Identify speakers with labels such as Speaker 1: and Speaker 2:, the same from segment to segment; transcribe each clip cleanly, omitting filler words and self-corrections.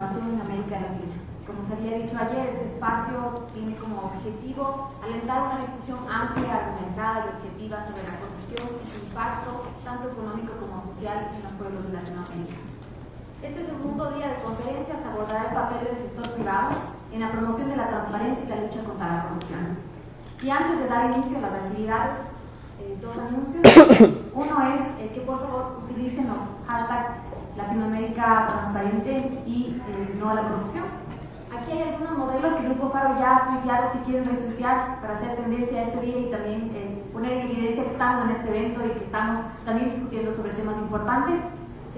Speaker 1: en América Latina. Como se había dicho ayer, este espacio tiene como objetivo alentar una discusión amplia, argumentada y objetiva sobre la corrupción y su impacto, tanto económico como social, en los pueblos de Latinoamérica. Este segundo día de conferencias abordará el papel del sector privado en la promoción de la transparencia y la lucha contra la corrupción. Y antes de dar inicio a las actividades, dos anuncios. Uno es que por favor utilicen los hashtags Latinoamérica Transparente y no a la corrupción. Aquí hay algunos modelos que el Grupo Faro ya ha tuiteado si quieren retuitear para hacer tendencia a este día y también poner en evidencia que estamos en este evento y que estamos también discutiendo sobre temas importantes.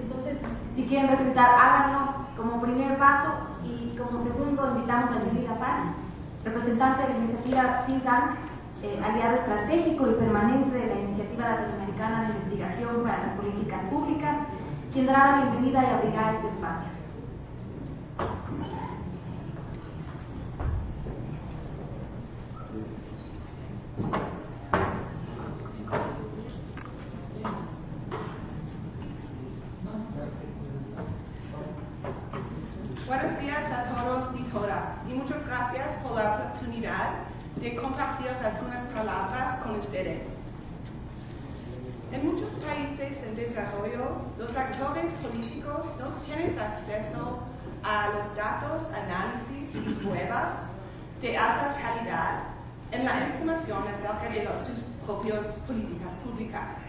Speaker 1: Entonces, si quieren retuitear, háganlo como primer paso, y como segundo invitamos a Lili Lafar, representante de la iniciativa Think Tank, aliado estratégico y permanente de la Iniciativa Latinoamericana de Investigación para las Políticas Públicas, quien dará la bienvenida y abrirá este espacio.
Speaker 2: Buenos días a todos y todas, y muchas gracias por la oportunidad de compartir algunas palabras con ustedes. En muchos países en desarrollo, los actores políticos no tienen acceso a los datos, análisis y pruebas de alta calidad en la información acerca de sus propias políticas públicas.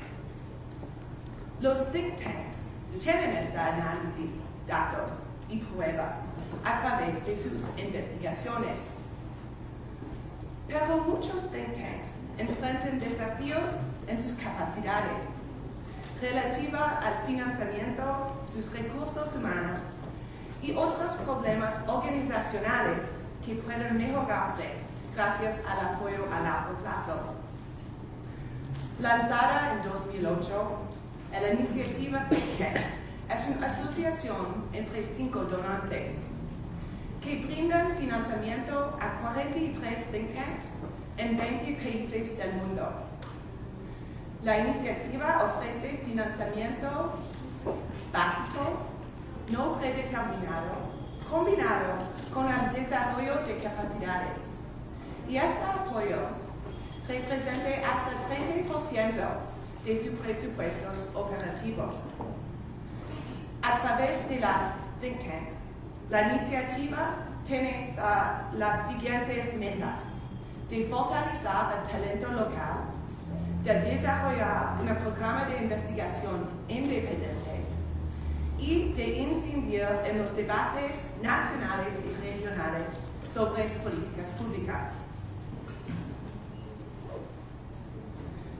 Speaker 2: Los think tanks tienen este análisis, datos y pruebas a través de sus investigaciones. Pero muchos think tanks enfrentan desafíos en sus capacidades relativa al financiamiento, sus recursos humanos y otros problemas organizacionales que pueden mejorarse gracias al apoyo a largo plazo. Lanzada en 2008, la iniciativa Think Tank es una asociación entre 5 donantes que brindan financiamiento a 43 think tanks en 20 países del mundo. La iniciativa ofrece financiamiento básico, no predeterminado, combinado con el desarrollo de capacidades. Y este apoyo representa hasta 30% de sus presupuestos operativos. A través de las think tanks, la iniciativa tiene las siguientes metas: de fortalecer el talento local, de desarrollar un programa de investigación independiente y de incidir en los debates nacionales y regionales sobre políticas públicas.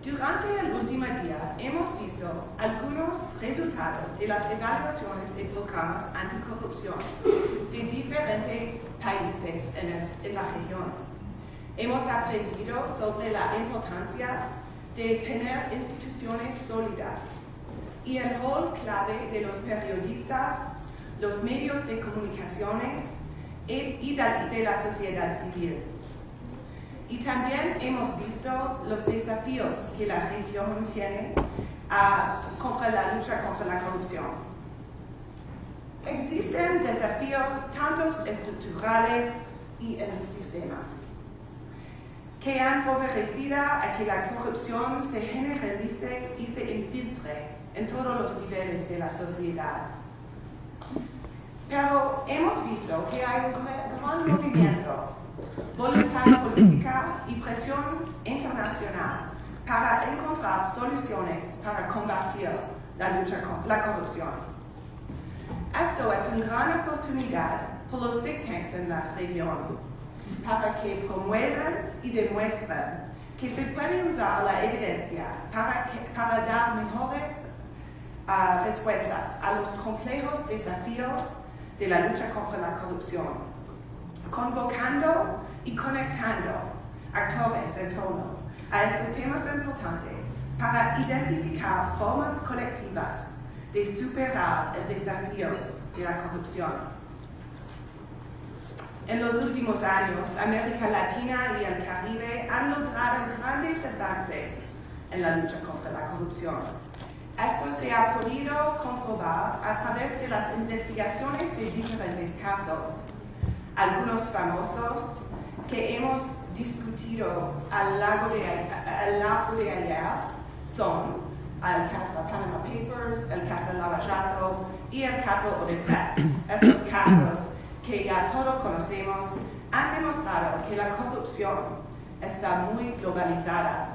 Speaker 2: Durante el último día hemos visto algunos resultados de las evaluaciones de programas anticorrupción de diferentes países en la región. Hemos aprendido sobre la importancia de tener instituciones sólidas y el rol clave de los periodistas, los medios de comunicaciones y de la sociedad civil. Y también hemos visto los desafíos que la región tiene contra la lucha contra la corrupción. Existen desafíos tanto estructurales y en sistemas que han favorecido a que la corrupción se generalice y se infiltre en todos los niveles de la sociedad. Pero hemos visto que hay un gran movimiento, voluntad política y presión internacional para encontrar soluciones para combatir la lucha contra la corrupción. Esto es una gran oportunidad por los think tanks en la región para que promuevan y demuestren que se puede usar la evidencia para dar mejores respuestas a los complejos desafíos de la lucha contra la corrupción, convocando y conectando actores en torno a estos temas importantes para identificar formas colectivas de superar los desafíos de la corrupción. En los últimos años, América Latina y el Caribe han logrado grandes avances en la lucha contra la corrupción. Esto se ha podido comprobar a través de las investigaciones de diferentes casos, algunos famosos que hemos discutido a lo largo de ayer son el caso Panama Papers, el caso Lava Jato y el caso Odebrecht. Estos casos que ya todos conocemos han demostrado que la corrupción está muy globalizada.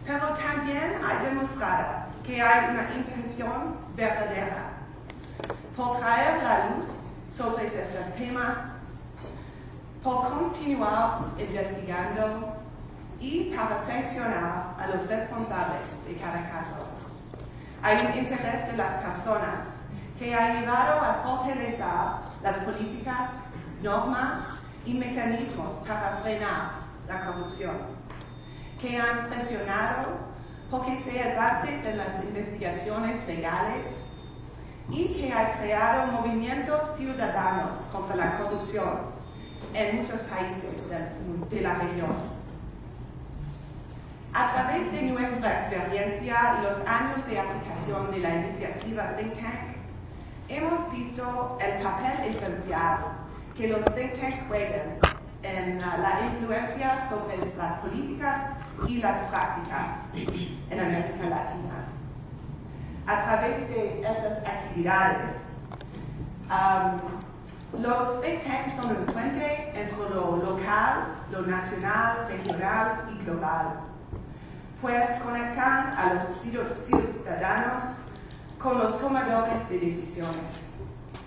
Speaker 2: Pero también ha demostrado que hay una intención verdadera por traer la luz sobre estos temas, por continuar investigando y para sancionar a los responsables de cada caso. Hay un interés de las personas que ha llevado a fortalecer las políticas, normas y mecanismos para frenar la corrupción, que han presionado porque se avances en las investigaciones legales y que ha creado movimientos ciudadanos contra la corrupción en muchos países de la región. A través de nuestra experiencia y los años de aplicación de la iniciativa Think Tank, hemos visto el papel esencial que los Think Tanks juegan en la influencia sobre las políticas y las prácticas en América Latina. A través de estas actividades, los Think Tanks son un puente entre lo local, lo nacional, regional y global, pues conectan a los ciudadanos con los tomadores de decisiones.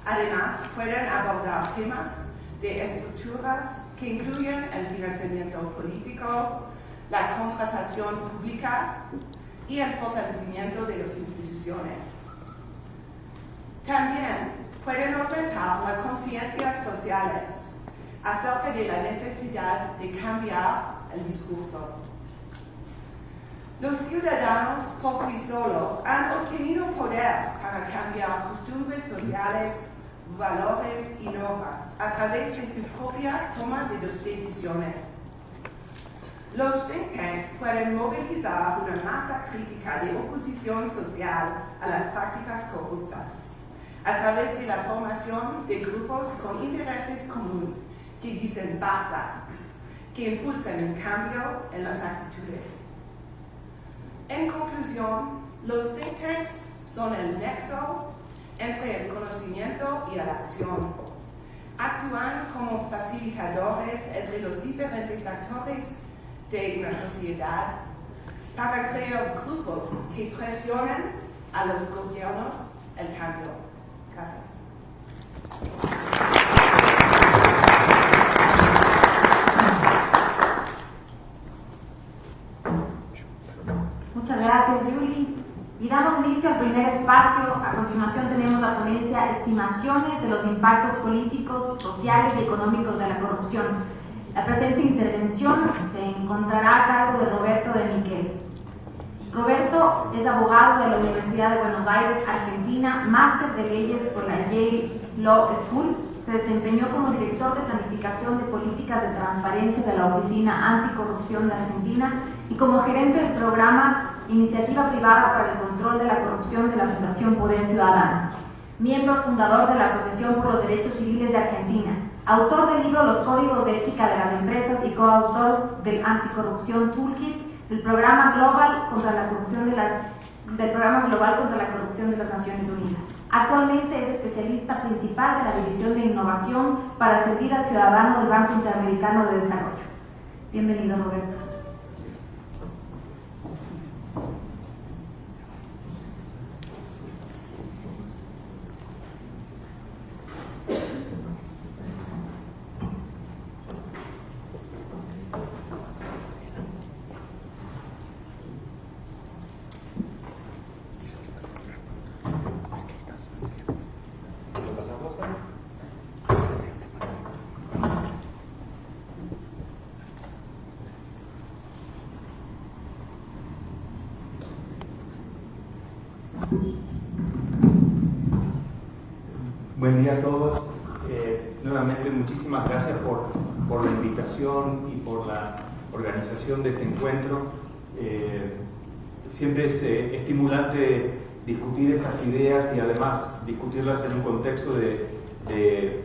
Speaker 2: Además, pueden abordar temas de estructuras que incluyen el financiamiento político, la contratación pública y el fortalecimiento de las instituciones. También pueden aumentar las conciencias sociales acerca de la necesidad de cambiar el discurso. Los ciudadanos por sí solos han obtenido poder para cambiar costumbres sociales, valores y normas a través de su propia toma de decisiones. Los think tanks pueden movilizar una masa crítica de oposición social a las prácticas corruptas a través de la formación de grupos con intereses comunes que dicen basta, que impulsan un cambio en las actitudes. En conclusión, los think tanks son el nexo entre el conocimiento y la acción. Actúan como facilitadores entre los diferentes actores de una sociedad para crear grupos que presionen a los gobiernos el cambio. Gracias.
Speaker 1: Muchas gracias, Yuli. Y damos inicio al primer espacio. A continuación tenemos la ponencia Estimaciones de los impactos políticos, sociales y económicos de la corrupción. La presente intervención se encontrará a cargo de Roberto de Miquel. Roberto es abogado de la Universidad de Buenos Aires, Argentina, máster de leyes por la Yale Law School. Se desempeñó como director de planificación de políticas de transparencia de la Oficina Anticorrupción de Argentina y como gerente del programa Iniciativa Privada para el Control de la Corrupción de la Fundación Poder Ciudadano. Miembro fundador de la Asociación por los Derechos Civiles de Argentina. Autor del libro Los Códigos de Ética de las Empresas y coautor del Anticorrupción Toolkit del Programa Global contra la Corrupción de las Naciones Unidas. Actualmente es especialista principal de la División de Innovación para servir al ciudadano del Banco Interamericano de Desarrollo. Bienvenido, Roberto.
Speaker 3: Buen día a todos. Nuevamente muchísimas gracias por la invitación y por la organización de este encuentro. Siempre es estimulante discutir estas ideas y además discutirlas en un contexto de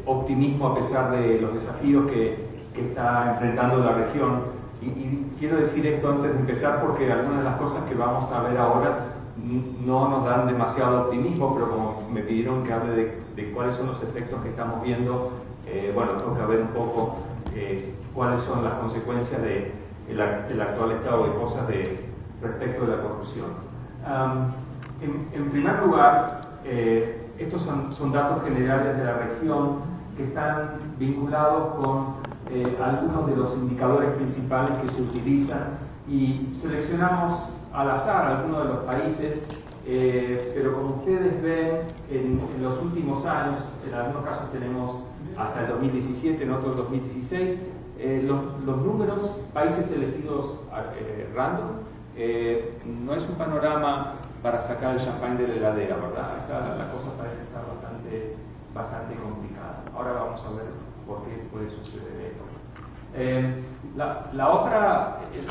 Speaker 3: optimismo a pesar de los desafíos que está enfrentando la región. Y quiero decir esto antes de empezar porque algunas de las cosas que vamos a ver ahora no nos dan demasiado optimismo, pero como me pidieron que hable de cuáles son los efectos que estamos viendo, bueno, toca ver un poco cuáles son las consecuencias del actual estado de cosas respecto de la corrupción. En primer lugar, estos son datos generales de la región que están vinculados con algunos de los indicadores principales que se utilizan y seleccionamos al azar algunos de los países, pero como ustedes ven en los últimos años, en algunos casos tenemos hasta el 2017, en otros 2016, los números, países elegidos random, no es un panorama para sacar el champán de la heladera, ¿verdad? La cosa parece estar bastante complicada. Ahora vamos a ver por qué puede suceder esto.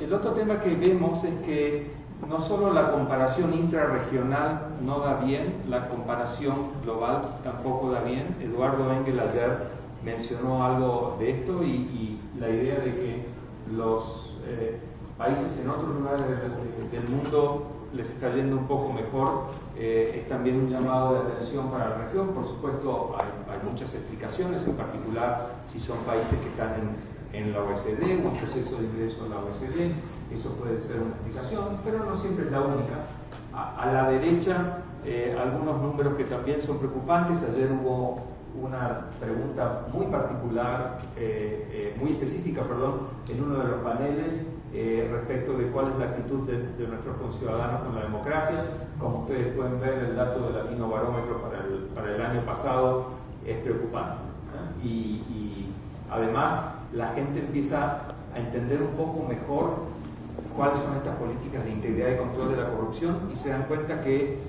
Speaker 3: El otro tema que vemos es que no solo la comparación intrarregional no da bien, la comparación global tampoco da bien. Eduardo Engel ayer mencionó algo de esto y la idea de que los países en otros lugares del mundo les está yendo un poco mejor, es también un llamado de atención para la región. Por supuesto, hay muchas explicaciones, en particular si son países que están en la OECD o en proceso de ingreso a la OECD, eso puede ser una explicación, pero no siempre es la única. A la derecha, algunos números que también son preocupantes. Ayer hubo una pregunta muy particular, muy específica, en uno de los paneles respecto de cuál es la actitud de nuestros conciudadanos con la democracia. Como ustedes pueden ver, el dato del Latino Barómetro para el año pasado es preocupante. Y además, la gente empieza a entender un poco mejor cuáles son estas políticas de integridad y control de la corrupción y se dan cuenta que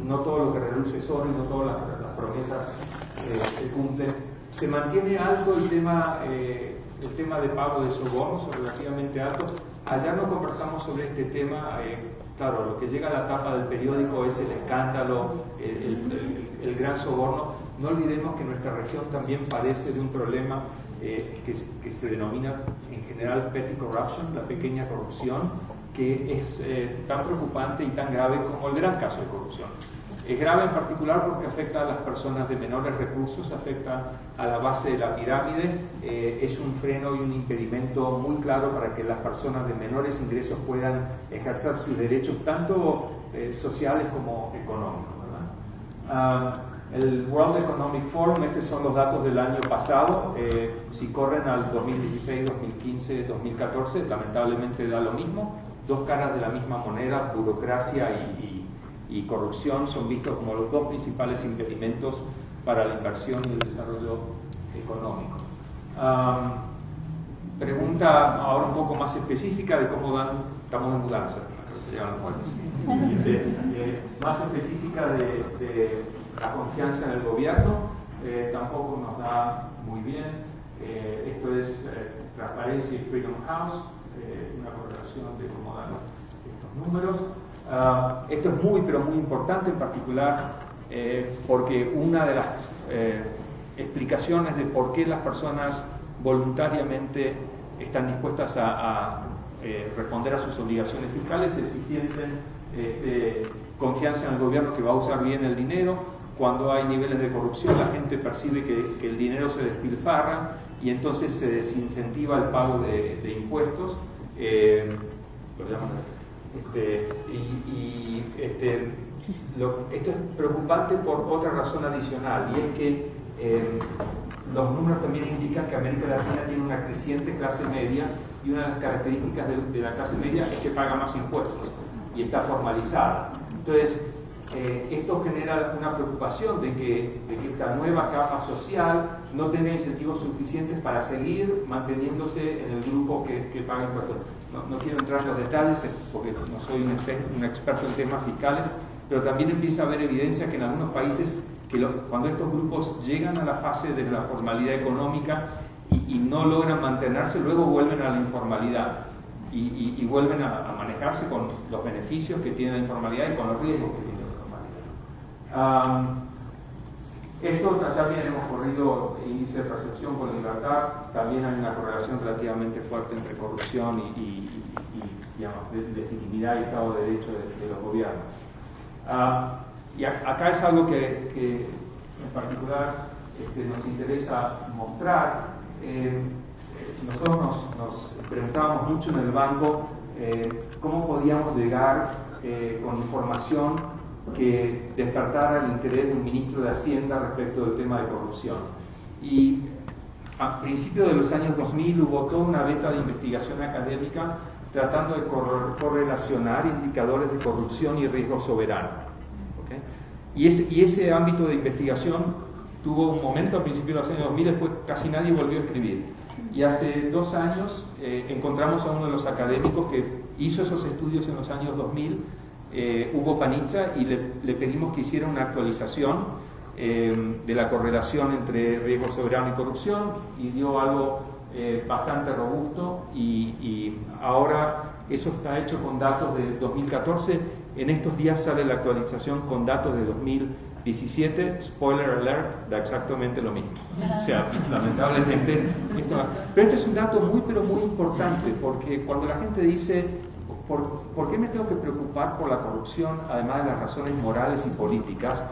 Speaker 3: no todo lo que reluce es oro y no todas las promesas se cumplen. Se mantiene alto el tema de pago de sobornos, relativamente alto. Ayer no conversamos sobre este tema. Claro, lo que llega a la tapa del periódico es el escándalo, el gran soborno. No olvidemos que nuestra región también padece de un problema que se denomina en general petty corruption, la pequeña corrupción, que es tan preocupante y tan grave como el gran caso de corrupción. Es grave en particular porque afecta a las personas de menores recursos, afecta a la base de la pirámide, es un freno y un impedimento muy claro para que las personas de menores ingresos puedan ejercer sus derechos tanto sociales como económicos, ¿verdad? El World Economic Forum, estos son los datos del año pasado, si corren al 2016, 2015, 2014, lamentablemente da lo mismo, dos caras de la misma moneda, burocracia y corrupción son vistos como los dos principales impedimentos para la inversión y el desarrollo económico. Pregunta ahora un poco más específica de cómo estamos en mudanza, más específica de la confianza en el gobierno, tampoco nos da muy bien. Esto es Transparency y Freedom House, una correlación de cómo dan estos números. Esto es muy, pero muy importante, en particular porque una de las explicaciones de por qué las personas voluntariamente están dispuestas a responder a sus obligaciones fiscales es si sienten confianza en el gobierno que va a usar bien el dinero. Cuando hay niveles de corrupción, la gente percibe que el dinero se despilfarra y entonces se desincentiva el pago de impuestos. Esto es preocupante por otra razón adicional, y es que los números también indican que América Latina tiene una creciente clase media, y una de las características de la clase media es que paga más impuestos y está formalizada. Entonces, esto genera una preocupación de que esta nueva capa social no tenga incentivos suficientes para seguir manteniéndose en el grupo que paga impuestos. No quiero entrar en los detalles porque no soy un experto en temas fiscales, pero también empieza a haber evidencia que en algunos países, cuando estos grupos llegan a la fase de la formalidad económica y no logran mantenerse, luego vuelven a la informalidad y vuelven a manejarse con los beneficios que tiene la informalidad y con los riesgos que tiene la Esto también hemos corrido índice de percepción con libertad, también hay una correlación relativamente fuerte entre corrupción y digamos, legitimidad y Estado de Derecho de los gobiernos. Y acá es algo que en particular nos interesa mostrar. Nosotros nos preguntábamos mucho en el banco cómo podíamos llegar con información que despertara el interés de un ministro de Hacienda respecto del tema de corrupción. Y a principios de los años 2000 hubo toda una beta de investigación académica tratando de correlacionar indicadores de corrupción y riesgo soberano. ¿Okay? Y ese ámbito de investigación tuvo un momento a principios de los años 2000, después casi nadie volvió a escribir. Y hace 2 años encontramos a uno de los académicos que hizo esos estudios en los años 2000, Hugo Panizza, y le pedimos que hiciera una actualización de la correlación entre riesgo soberano y corrupción, y dio algo bastante robusto, y ahora eso está hecho con datos de 2014. En estos días sale la actualización con datos de 2017, spoiler alert, da exactamente lo mismo. O sea, lamentablemente, pero esto es un dato muy importante, porque cuando la gente dice ¿por qué me tengo que preocupar por la corrupción, además de las razones morales y políticas?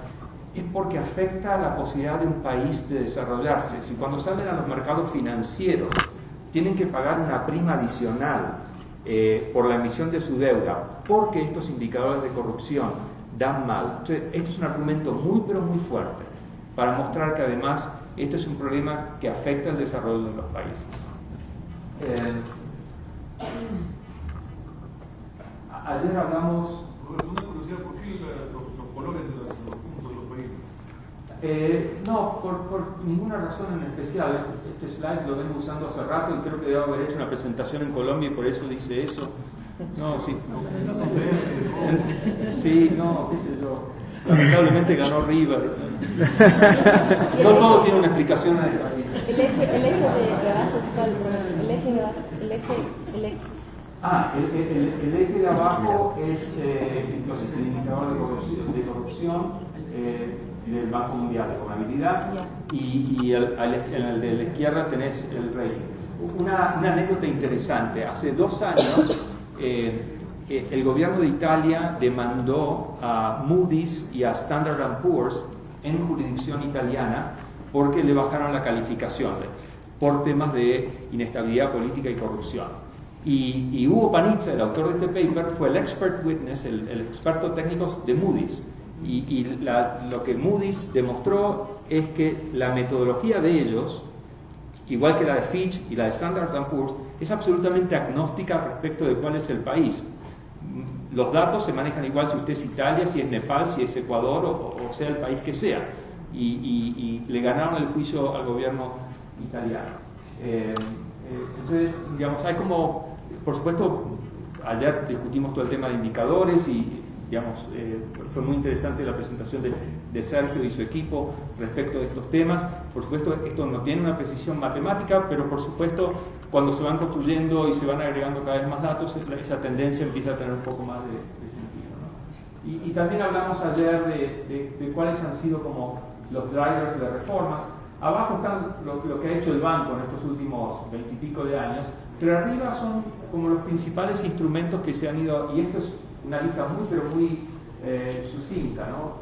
Speaker 3: Es porque afecta a la posibilidad de un país de desarrollarse. Si cuando salen a los mercados financieros tienen que pagar una prima adicional por la emisión de su deuda, porque estos indicadores de corrupción dan mal. Entonces, este es un argumento muy fuerte para mostrar que además este es un problema que afecta el desarrollo de los países. Ayer hablamos...
Speaker 4: Una curiosidad, ¿por qué los colores de los puntos de los países?
Speaker 3: No, por ninguna razón en especial. Este slide lo vengo usando hace rato y creo que debo haber hecho una presentación en Colombia y por eso dice eso. No, sí. Sí, no, qué sé yo. Lamentablemente ganó River. No todo tiene una explicación.
Speaker 5: El eje de abajo es cuál, el eje de abajo, el eje.
Speaker 3: El eje de abajo es el indicador de corrupción del Banco Mundial de Gobernabilidad, y el de la izquierda tenés el rating. Una anécdota interesante: hace 2 años el gobierno de Italia demandó a Moody's y a Standard & Poor's en jurisdicción italiana porque le bajaron la calificación por temas de inestabilidad política y corrupción. Y Hugo Panizza, el autor de este paper, fue el expert witness, el experto técnico de Moody's. Lo que Moody's demostró es que la metodología de ellos, igual que la de Fitch y la de Standard & Poor's, es absolutamente agnóstica respecto de cuál es el país. Los datos se manejan igual si usted es Italia, si es Nepal, si es Ecuador o sea el país que sea. Y le ganaron el juicio al gobierno italiano. Entonces, digamos, hay como, por supuesto, ayer discutimos todo el tema de indicadores y, digamos, fue muy interesante la presentación de Sergio y su equipo respecto de estos temas. Por supuesto, esto no tiene una precisión matemática, pero por supuesto, cuando se van construyendo y se van agregando cada vez más datos, esa tendencia empieza a tener un poco más de sentido, ¿no? Y también hablamos ayer de cuáles han sido como los drivers de reformas. Abajo están lo que ha hecho el banco en estos últimos 20 y pico de años, pero arriba son como los principales instrumentos que se han ido, y esto es una lista muy sucinta, ¿no?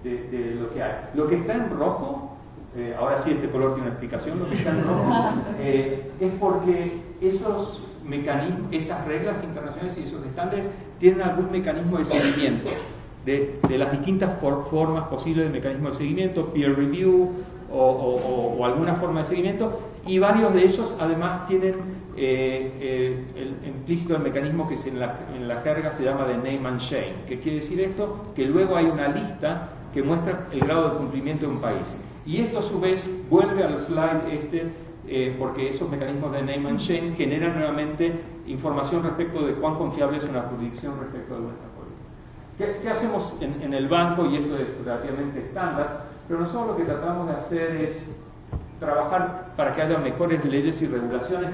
Speaker 3: de lo que hay. Lo que está en rojo, ahora sí este color tiene una explicación, lo que está en rojo es porque esos mecanismos, esas reglas internacionales y esos estándares tienen algún mecanismo de seguimiento de las distintas formas posibles de mecanismo de seguimiento, peer review o alguna forma de seguimiento, y varios de ellos además tienen el implícito el mecanismo que en la jerga se llama de name and shame. ¿Qué quiere decir esto? Que luego hay una lista que muestra el grado de cumplimiento de un país. Y esto a su vez vuelve al slide porque esos mecanismos de name and shame generan nuevamente información respecto de cuán confiable es una jurisdicción respecto de nuestra política. ¿Qué hacemos en el banco? Y esto es relativamente estándar, pero nosotros lo que tratamos de hacer es trabajar para que haya mejores leyes y regulaciones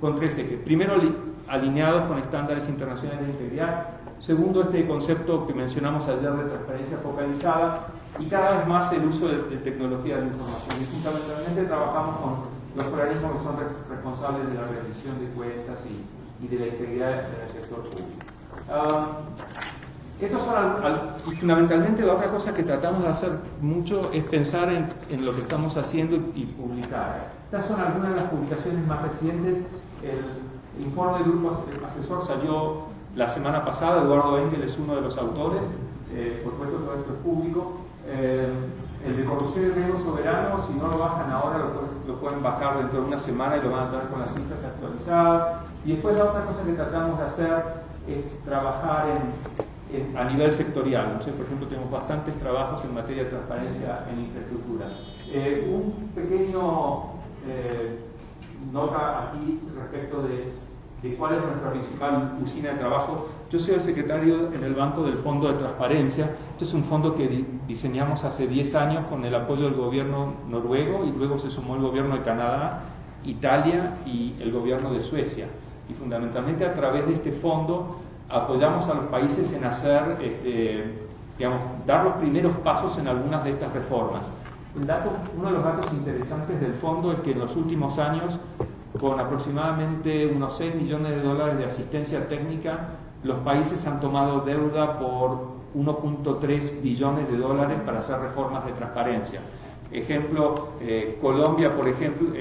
Speaker 3: con 3 ejes. Primero, alineados con estándares internacionales de integridad. Segundo, este concepto que mencionamos ayer de transparencia focalizada, y cada vez más el uso de tecnología de la información. Y fundamentalmente trabajamos con los organismos que son responsables de la rendición de cuentas y de la integridad del sector público. Estos son y fundamentalmente otra cosa que tratamos de hacer mucho es pensar en lo que estamos haciendo y publicar. Estas son algunas de las publicaciones más recientes. El informe del grupo asesor salió la semana pasada. Eduardo Engel es uno de los autores. Por supuesto, todo esto es público. El de corrupción y riesgo soberano, si no lo bajan ahora, lo pueden bajar dentro de una semana y lo van a tener con las cifras actualizadas. Y después la otra cosa que tratamos de hacer es trabajar a nivel sectorial. Entonces, por ejemplo, tenemos bastantes trabajos en materia de transparencia en infraestructura. Un pequeño nota aquí respecto de cuál es nuestra principal usina de trabajo. Yo soy el secretario en el Banco del Fondo de Transparencia. Este es un fondo que diseñamos hace 10 años con el apoyo del gobierno noruego, y luego se sumó el gobierno de Canadá, Italia y el gobierno de Suecia. Y fundamentalmente a través de este fondo apoyamos a los países en hacer, dar los primeros pasos en algunas de estas reformas. Uno de los datos interesantes del fondo es que en los últimos años, con aproximadamente unos 6 millones de dólares de asistencia técnica, los países han tomado deuda por 1.3 billones de dólares para hacer reformas de transparencia. Ejemplo, Colombia, por ejemplo,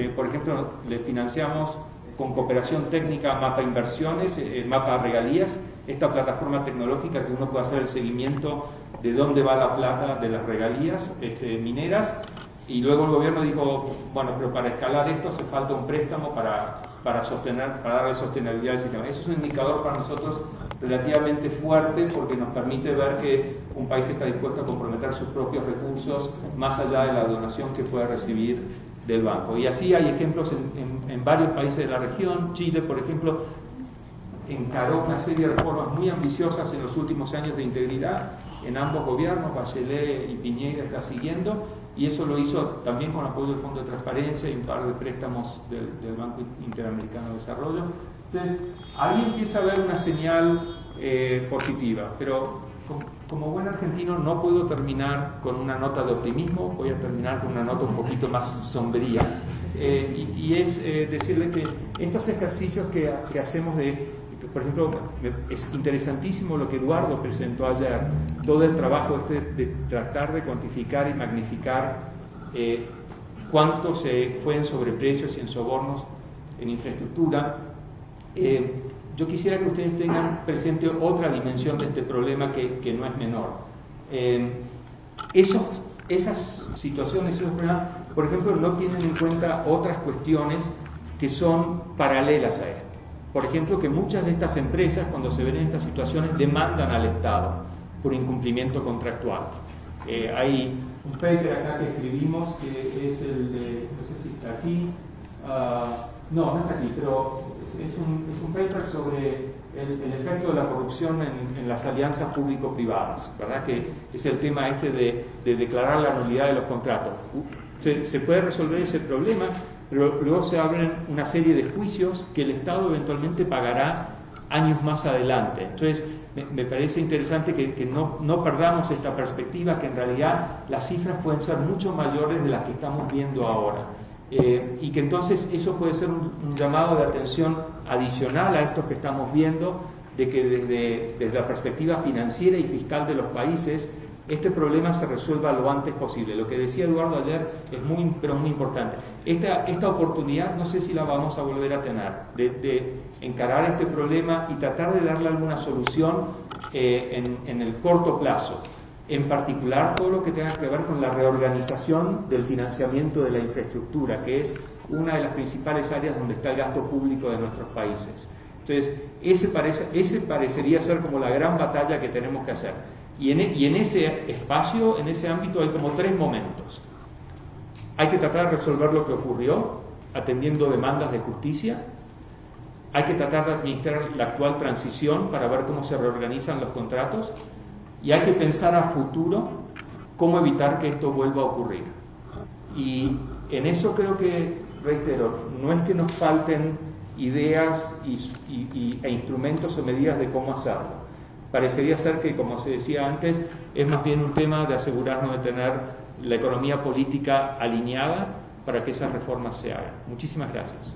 Speaker 3: le financiamos con cooperación técnica Mapa Inversiones, Mapa Regalías, esta plataforma tecnológica que uno puede hacer el seguimiento de dónde va la plata de las regalías mineras. Y luego el gobierno dijo, bueno, pero para escalar esto hace falta un préstamo para darle sostenibilidad al sistema. Eso es un indicador para nosotros relativamente fuerte, porque nos permite ver que un país está dispuesto a comprometer sus propios recursos más allá de la donación que puede recibir del banco. Y así hay ejemplos en varios países de la región. Chile, por ejemplo, encaró una serie de reformas muy ambiciosas en los últimos años de integridad en ambos gobiernos. Bachelet y Piñera está siguiendo, y eso lo hizo también con apoyo del Fondo de Transparencia y un par de préstamos del Banco Interamericano de Desarrollo. Entonces, ahí empieza a haber una señal positiva, pero como buen argentino no puedo terminar con una nota de optimismo, voy a terminar con una nota un poquito más sombría, y es decirle que estos ejercicios que hacemos por ejemplo, es interesantísimo lo que Eduardo presentó ayer, todo el trabajo de tratar de cuantificar y magnificar cuánto se fue en sobreprecios y en sobornos en infraestructura. Yo quisiera que ustedes tengan presente otra dimensión de este problema que no es menor. Esas situaciones, esos problemas, por ejemplo, no tienen en cuenta otras cuestiones que son paralelas a esto. Por ejemplo, que muchas de estas empresas, cuando se ven en estas situaciones, demandan al Estado por incumplimiento contractual. Hay un paper acá que escribimos, que es el de, no sé si está aquí, no está aquí, pero es un paper sobre el efecto de la corrupción en las alianzas público-privadas, ¿verdad? Que es el tema de declarar la nulidad de los contratos. Se puede resolver ese problema, pero luego se abren una serie de juicios que el Estado eventualmente pagará años más adelante. Entonces, me parece interesante que no perdamos esta perspectiva, que en realidad las cifras pueden ser mucho mayores de las que estamos viendo ahora. Y que entonces eso puede ser un llamado de atención adicional a esto que estamos viendo, de que desde la perspectiva financiera y fiscal de los países, este problema se resuelva lo antes posible. Lo que decía Eduardo ayer es pero muy importante. Esta oportunidad no sé si la vamos a volver a tener, de encarar este problema y tratar de darle alguna solución en el corto plazo. En particular, todo lo que tenga que ver con la reorganización del financiamiento de la infraestructura, que es una de las principales áreas donde está el gasto público de nuestros países. Entonces, ese parecería ser como la gran batalla que tenemos que hacer. Y en ese espacio, en ese ámbito, hay como 3 momentos. Hay que tratar de resolver lo que ocurrió, atendiendo demandas de justicia. Hay que tratar de administrar la actual transición para ver cómo se reorganizan los contratos. Y hay que pensar a futuro cómo evitar que esto vuelva a ocurrir. Y en eso creo que, reitero, no es que nos falten ideas e instrumentos o medidas de cómo hacerlo. Parecería ser que, como se decía antes, es más bien un tema de asegurarnos de tener la economía política alineada para que esas reformas se hagan. Muchísimas gracias.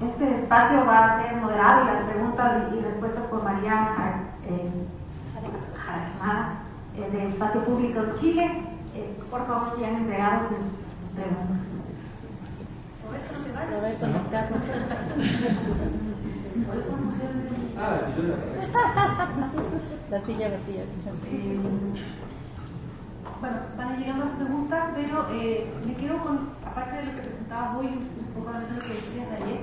Speaker 1: Este espacio va a ser moderado y las preguntas y respuestas por María Jarajmada del Espacio Público de Chile. Por favor, si han entregado sus preguntas.
Speaker 5: Roberto no escapa.
Speaker 1: Por eso me pusieron
Speaker 5: La silla vacía.
Speaker 6: Bueno, van llegando las preguntas, pero me quedo con, aparte de lo que presentabas hoy, un poco de lo que decías de ayer,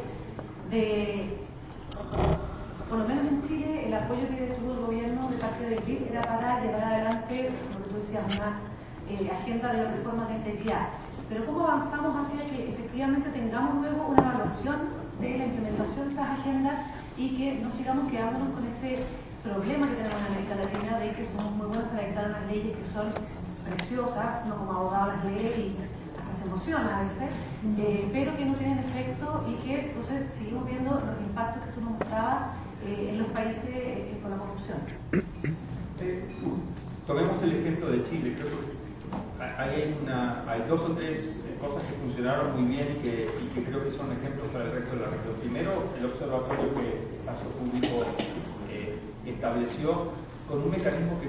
Speaker 6: por lo menos en Chile, el apoyo que tuvo el gobierno de parte del BID era para llevar adelante, como tú decías, una agenda de reformas de integridad. Pero ¿cómo avanzamos hacia que efectivamente tengamos luego una evaluación de la implementación de estas agendas y que no sigamos quedándonos con este problema que tenemos en América Latina de que somos muy buenos para dictar unas leyes que son preciosas, uno como abogado las lee y hasta se emociona a veces, pero que no tienen efecto y que entonces seguimos viendo los impactos que tú nos mostrabas en los países con la corrupción?
Speaker 3: Tomemos el ejemplo de Chile. Creo que hay dos o tres cosas que funcionaron muy bien y que creo que son ejemplos para el resto de la región. Primero, el observatorio que el Espacio Público estableció con un mecanismo que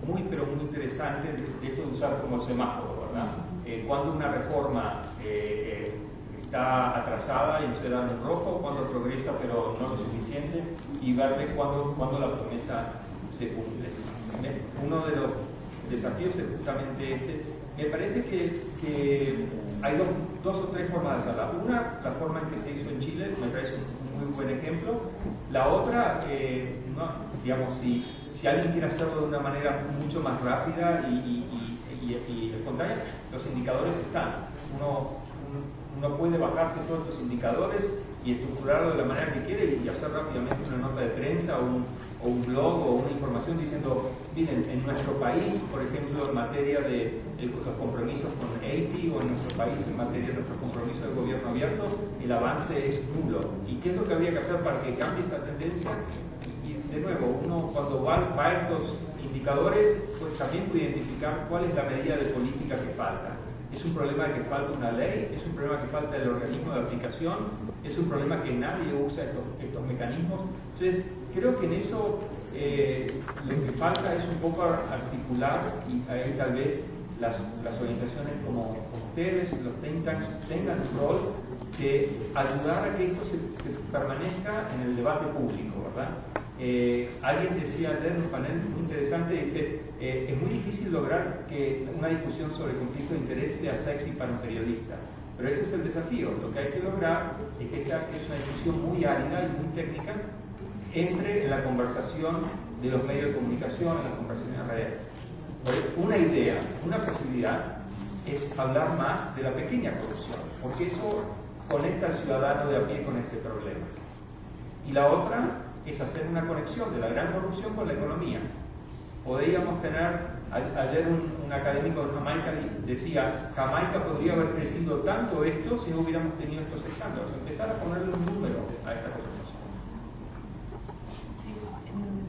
Speaker 3: muy interesante de esto de usar como semáforo, ¿verdad? Cuando una reforma está atrasada y se da en rojo, cuando progresa pero no lo suficiente, y ver cuándo la promesa se cumple. Uno de los desafíos es justamente este. Me parece que hay dos o tres formas de hacerla. Una, la forma en que se hizo en Chile, me parece un muy buen ejemplo. La otra, digamos, si alguien quiere hacerlo de una manera mucho más rápida y espontánea, los indicadores están. Uno puede bajarse todos estos indicadores y estructurarlo de la manera que quiere y hacer rápidamente una nota de prensa o un blog o una información diciendo, miren, en nuestro país, por ejemplo, en materia de los compromisos con AITI o en nuestro país en materia de nuestros compromisos de gobierno abierto, el avance es nulo. ¿Y qué es lo que habría que hacer para que cambie esta tendencia? Y de nuevo, uno cuando va a estos indicadores, pues también puede identificar cuál es la medida de política que falta. Es un problema de que falta una ley, es un problema que falta el organismo de aplicación, es un problema que nadie usa estos mecanismos. Entonces, creo que en eso lo que falta es un poco articular y ahí tal vez las organizaciones como ustedes, los think tanks, tengan un rol de ayudar a que esto se permanezca en el debate público, ¿verdad? Alguien decía ayer en un panel muy interesante, dice, es muy difícil lograr que una discusión sobre conflicto de interés sea sexy para un periodista, pero ese es el desafío. Lo que hay que lograr es que esta es una discusión muy árida y muy técnica entre en la conversación de los medios de comunicación, en la conversación en redes. Una idea, una posibilidad es hablar más de la pequeña corrupción, porque eso conecta al ciudadano de a pie con este problema. Y la otra es hacer una conexión de la gran corrupción con la economía. Podríamos tener, ayer un académico de Jamaica decía, Jamaica podría haber crecido tanto esto si no hubiéramos tenido estos escándalos. Empezar a ponerle un número a esta conversación.
Speaker 6: Sí,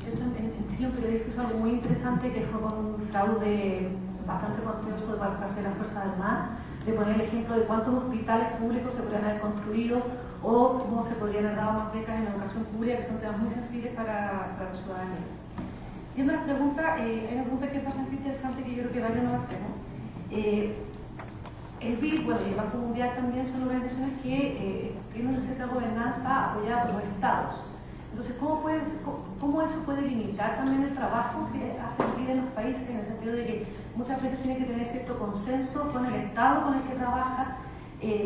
Speaker 6: de hecho en Chile un periodista hizo algo muy interesante que fue con un fraude bastante cuantioso de parte de la Fuerza Armada, de poner el ejemplo de cuántos hospitales públicos se podrían haber construido o cómo se podrían haber dado más becas en educación pública, que son temas muy sensibles para la ciudadanía. Viendo las preguntas, hay una pregunta que es bastante interesante que yo creo que varios nos hacemos. El BID, bueno, y el Banco Mundial también son organizaciones que tienen una cierta gobernanza apoyada por los estados. Entonces, ¿cómo eso puede limitar también el trabajo que hace el BID en los países, en el sentido de que muchas veces tiene que tener cierto consenso con el estado con el que trabaja?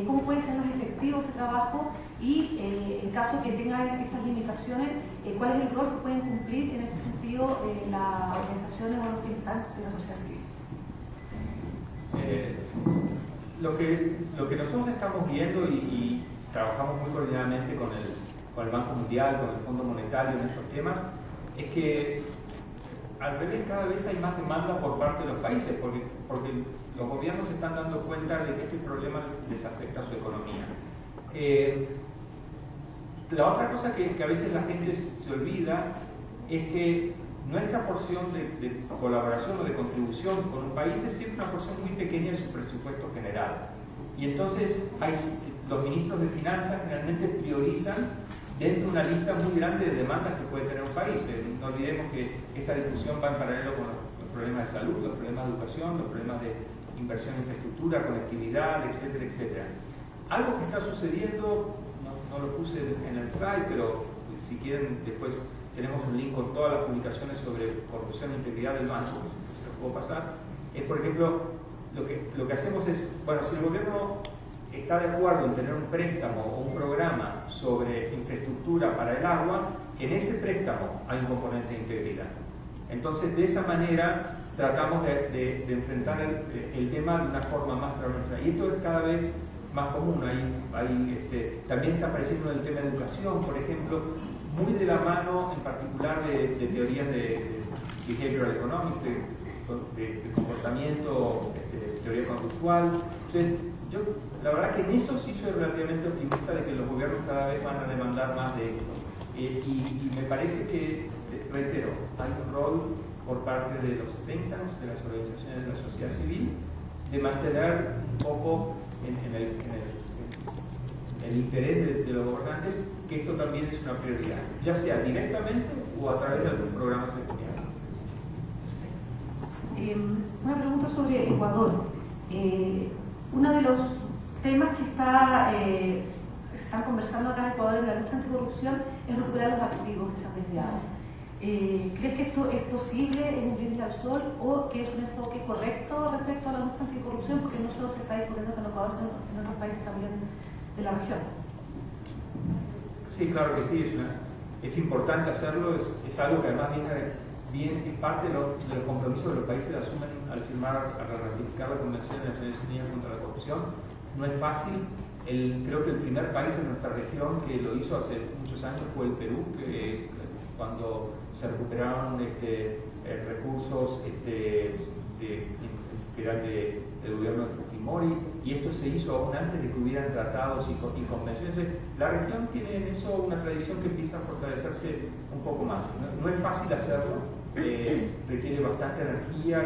Speaker 6: ¿Cómo puede ser más efectivo ese trabajo? Y en caso que tengan estas limitaciones, ¿cuál es el rol que pueden cumplir en este sentido las organizaciones o los think tanks de la sociedad civil?
Speaker 3: Lo que nosotros estamos viendo y trabajamos muy coordinadamente con el Banco Mundial, con el Fondo Monetario en estos temas, es que al revés cada vez hay más demanda por parte de los países, porque los gobiernos se están dando cuenta de que este problema les afecta a su economía. La otra cosa que a veces la gente se olvida es que nuestra porción de colaboración o de contribución con un país es siempre una porción muy pequeña de su presupuesto general. Y entonces los ministros de finanzas generalmente priorizan dentro de una lista muy grande de demandas que puede tener un país. No olvidemos que esta discusión va en paralelo con los problemas de salud, los problemas de educación, los problemas de inversión en infraestructura, conectividad, etcétera, etcétera. Algo que está sucediendo, no lo puse en el slide, pero si quieren después tenemos un link con todas las publicaciones sobre corrupción e integridad del banco, que se los puedo pasar, es por ejemplo, lo que hacemos es, bueno, si el gobierno está de acuerdo en tener un préstamo o un programa sobre infraestructura para el agua, en ese préstamo hay un componente de integridad. Entonces, de esa manera tratamos de enfrentar el tema de una forma más transversal. Y esto es cada vez más común. También está apareciendo en el tema de educación, por ejemplo, muy de la mano en particular de teorías de behavioral economics, de comportamiento, teoría conductual. Entonces, yo la verdad que en eso sí soy relativamente optimista de que los gobiernos cada vez van a demandar más de esto. Y me parece que, reitero, hay un rol por parte de los think tanks, de las organizaciones de la sociedad civil, de mantener un poco en el interés de los gobernantes que esto también es una prioridad, ya sea directamente o a través de algún programa sectorial.
Speaker 6: Una pregunta sobre Ecuador. Uno de los temas que se están conversando acá en Ecuador en la lucha anticorrupción es recuperar los activos que se han desviado. ¿Crees que esto es posible en un brindis al sol o que es un enfoque correcto respecto a la lucha anticorrupción? Porque no solo se está discutiendo en Ecuador, sino en otros países también de la región.
Speaker 3: Sí, claro que sí, es importante hacerlo, es algo que además es parte de los compromisos que los países asumen al ratificar la Convención de Naciones Unidas contra la Corrupción. No es fácil. Creo que el primer país en nuestra región que lo hizo hace muchos años fue el Perú, que cuando se recuperaron recursos que eran del gobierno de Fujimori, y esto se hizo aún antes de que hubieran tratados y convenciones. La región tiene en eso una tradición que empieza a fortalecerse un poco más. No es fácil hacerlo, requiere bastante energía,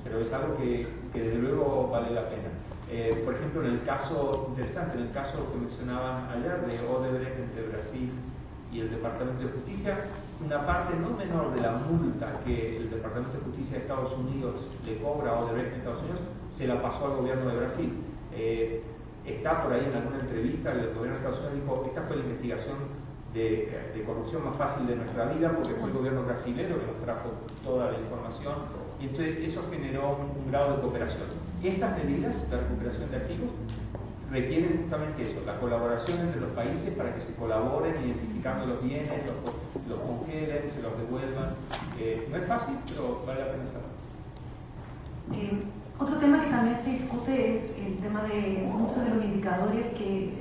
Speaker 3: pero es algo que desde luego vale la pena. Por ejemplo, en el caso interesante, en el caso que mencionaban ayer de Odebrecht entre Brasil y el Departamento de Justicia, una parte no menor de la multa que el Departamento de Justicia de Estados Unidos le cobra a Odebrecht en Estados Unidos se la pasó al gobierno de Brasil. Está por ahí en alguna entrevista el gobierno de Estados Unidos dijo: esta fue la investigación de corrupción más fácil de nuestra vida, porque fue el gobierno brasileño que nos trajo toda la información, y entonces eso generó un grado de cooperación. Estas medidas de recuperación de activos requieren justamente eso, la colaboración entre los países para que se colaboren identificando los bienes, los congelen, se los devuelvan. No es fácil, pero vale la pena hacerlo.
Speaker 6: Otro tema que también se discute es el tema de muchos de los indicadores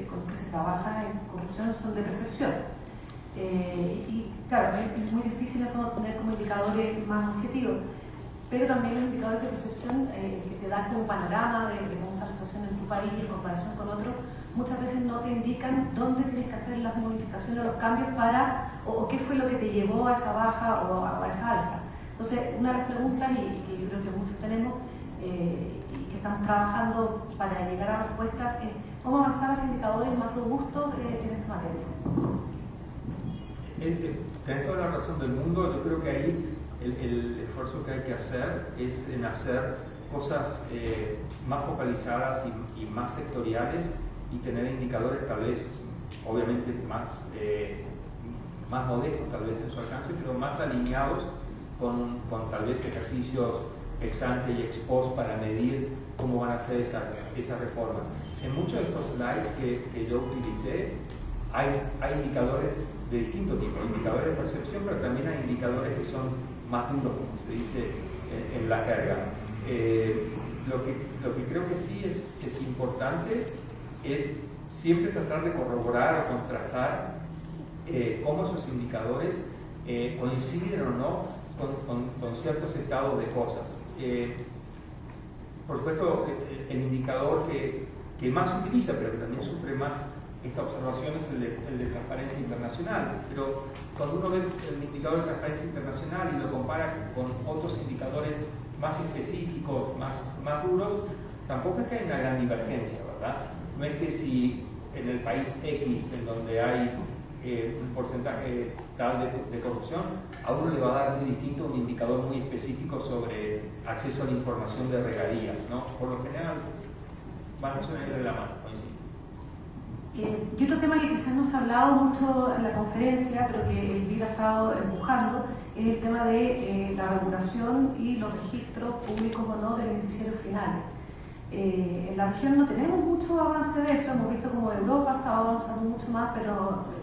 Speaker 6: con los que se trabaja en corrupción son de percepción. Y claro, es muy difícil en fondo tener como indicadores más objetivos, pero también los indicadores de percepción que te dan como un panorama de cómo está la situación en tu país y en comparación con otros, muchas veces no te indican dónde tienes que hacer las modificaciones o los cambios o qué fue lo que te llevó a esa baja o a esa alza. Entonces, una de las preguntas, y que yo creo que muchos tenemos y que estamos trabajando para llegar a respuestas, es cómo avanzar hacia indicadores más robustos en esta materia.
Speaker 3: Tienes toda la razón del mundo. Yo creo que ahí el esfuerzo que hay que hacer es en hacer cosas más focalizadas y más sectoriales y tener indicadores tal vez, obviamente, más modestos tal vez en su alcance, pero más alineados con tal vez ejercicios ex ante y ex post para medir cómo van a ser esas reformas. En muchos de estos slides que yo utilicé hay indicadores de distinto tipo, indicadores de percepción, pero también hay indicadores que son más duros, como se dice en la jerga. Lo que creo que sí es importante es siempre tratar de corroborar o contrastar cómo esos indicadores coinciden o no con ciertos estados de cosas. Por supuesto, el indicador que más se utiliza, pero que también sufre más esta observación, es el de transparencia internacional. Pero cuando uno ve el indicador de transparencia internacional y lo compara con otros indicadores más específicos, más duros, tampoco es que hay una gran divergencia, ¿verdad? No es que si en el país X, en donde hay un porcentaje tal de corrupción, a uno le va a dar muy distinto un indicador muy específico sobre acceso a la información de regalías, ¿no? Por lo general, van a ser de la mano, coincido.
Speaker 6: Y otro tema que quizás no se ha hablado mucho en la conferencia, pero que el BID ha estado empujando, es el tema de la regulación y los registros públicos o no del beneficiario final. En la región no tenemos mucho avance de eso, hemos visto como Europa está avanzando mucho más, pero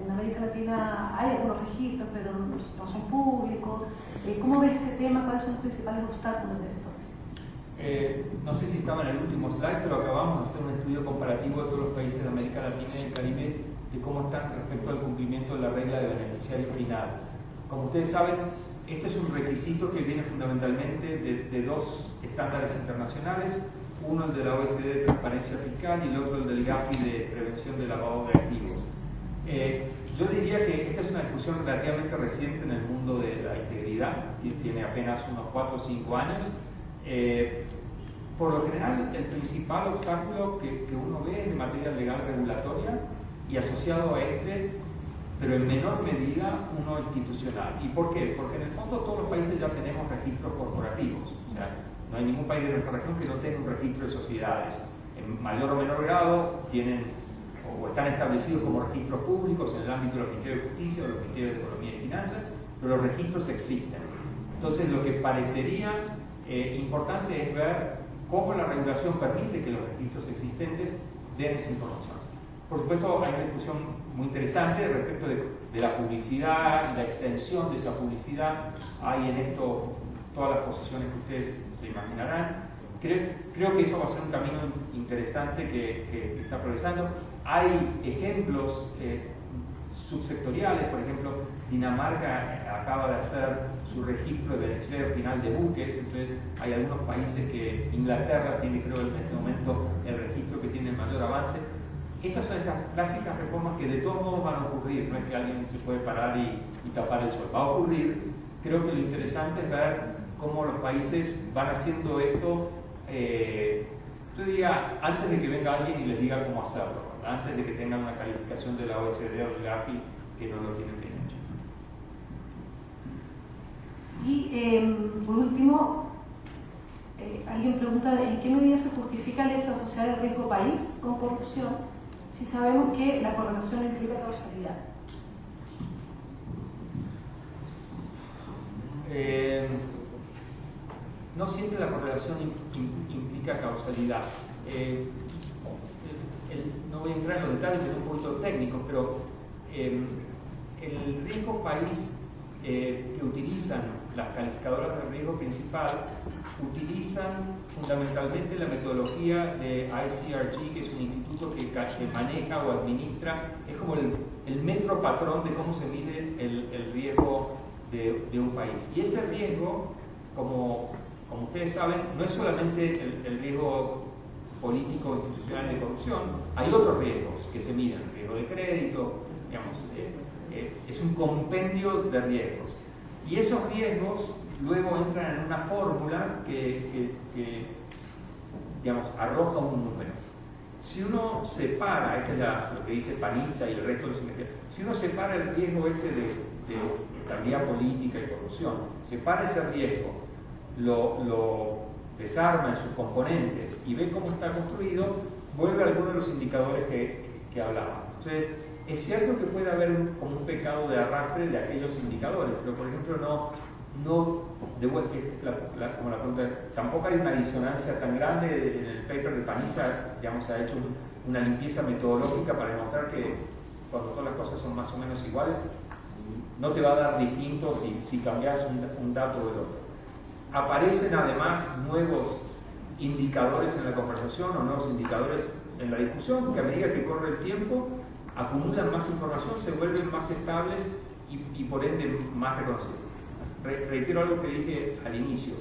Speaker 6: en América Latina hay algunos registros, pero no son públicos. ¿Cómo ves ese tema? ¿Cuáles son los principales obstáculos de esto?
Speaker 3: No sé si estaba en el último slide, pero acabamos de hacer un estudio comparativo de todos los países de América Latina y el Caribe de cómo están respecto al cumplimiento de la regla de beneficiario final. Como ustedes saben, este es un requisito que viene fundamentalmente de dos estándares internacionales, uno el de la OECD de transparencia fiscal y el otro el del GAFI de prevención del lavado de activos. Yo diría que esta es una discusión relativamente reciente en el mundo de la integridad, que tiene apenas unos 4 o 5 años. Por lo general, el principal obstáculo que uno ve es de materia legal regulatoria y asociado a este, pero en menor medida, uno institucional. ¿Y por qué? Porque en el fondo todos los países ya tenemos registros corporativos. O sea, no hay ningún país de nuestra región que no tenga un registro de sociedades. En mayor o menor grado tienen o están establecidos como registros públicos en el ámbito de los Ministerios de Justicia o los Ministerios de Economía y Finanzas, pero los registros existen. Entonces, lo que parecería importante es ver cómo la regulación permite que los registros existentes den esa información. Por supuesto, hay una discusión muy interesante respecto de la publicidad y la extensión de esa publicidad. Hay en esto todas las posiciones que ustedes se imaginarán. Creo que eso va a ser un camino interesante que está progresando. Hay ejemplos subsectoriales, por ejemplo, Dinamarca acaba de hacer su registro de beneficiario final de buques, entonces hay algunos países que Inglaterra tiene, creo, en este momento el registro que tiene mayor avance. Estas son estas clásicas reformas que de todos modos van a ocurrir, no es que alguien se puede parar y tapar el sol, va a ocurrir. Creo que lo interesante es ver cómo los países van haciendo esto, yo diría, antes de que venga alguien y les diga cómo hacerlo, ¿verdad? Antes de que tengan una calificación de la OECD o del GAFI que no lo tienen bien hecho.
Speaker 6: Y por último, alguien pregunta en qué medida se justifica el hecho de asociar el riesgo país con corrupción si sabemos que la correlación implica causalidad.
Speaker 3: No siempre la correlación implica causalidad. No voy a entrar en los detalles, que son un poquito técnicos, pero el riesgo país que utilizan las calificadoras de riesgo principal utilizan fundamentalmente la metodología de ICRG, que es un instituto que maneja o administra, es como el metro patrón de cómo se mide el riesgo de un país. Y ese riesgo, como ustedes saben, no es solamente el riesgo político institucional de corrupción, hay otros riesgos que se miden, el riesgo de crédito, digamos, es un compendio de riesgos. Y esos riesgos luego entran en una fórmula que digamos, arroja un número. Si uno separa, esto es lo que dice Paniza y el resto de los investigadores, si uno separa el riesgo de estabilidad política y corrupción, separa ese riesgo, lo desarma en sus componentes y ve cómo está construido, vuelve a algunos de los indicadores que hablábamos. Entonces, es cierto que puede haber como un pecado de arrastre de aquellos indicadores, pero por ejemplo de vuelta, como la pregunta, tampoco hay una disonancia tan grande. En el paper de Paniza, digamos, se ha hecho una limpieza metodológica para demostrar que cuando todas las cosas son más o menos iguales, no te va a dar distinto si cambias un dato o el otro. Aparecen además nuevos indicadores en la conversación o nuevos indicadores en la discusión que a medida que corre el tiempo acumulan más información, se vuelven más estables y por ende más reconocido. Reitero algo que dije al inicio,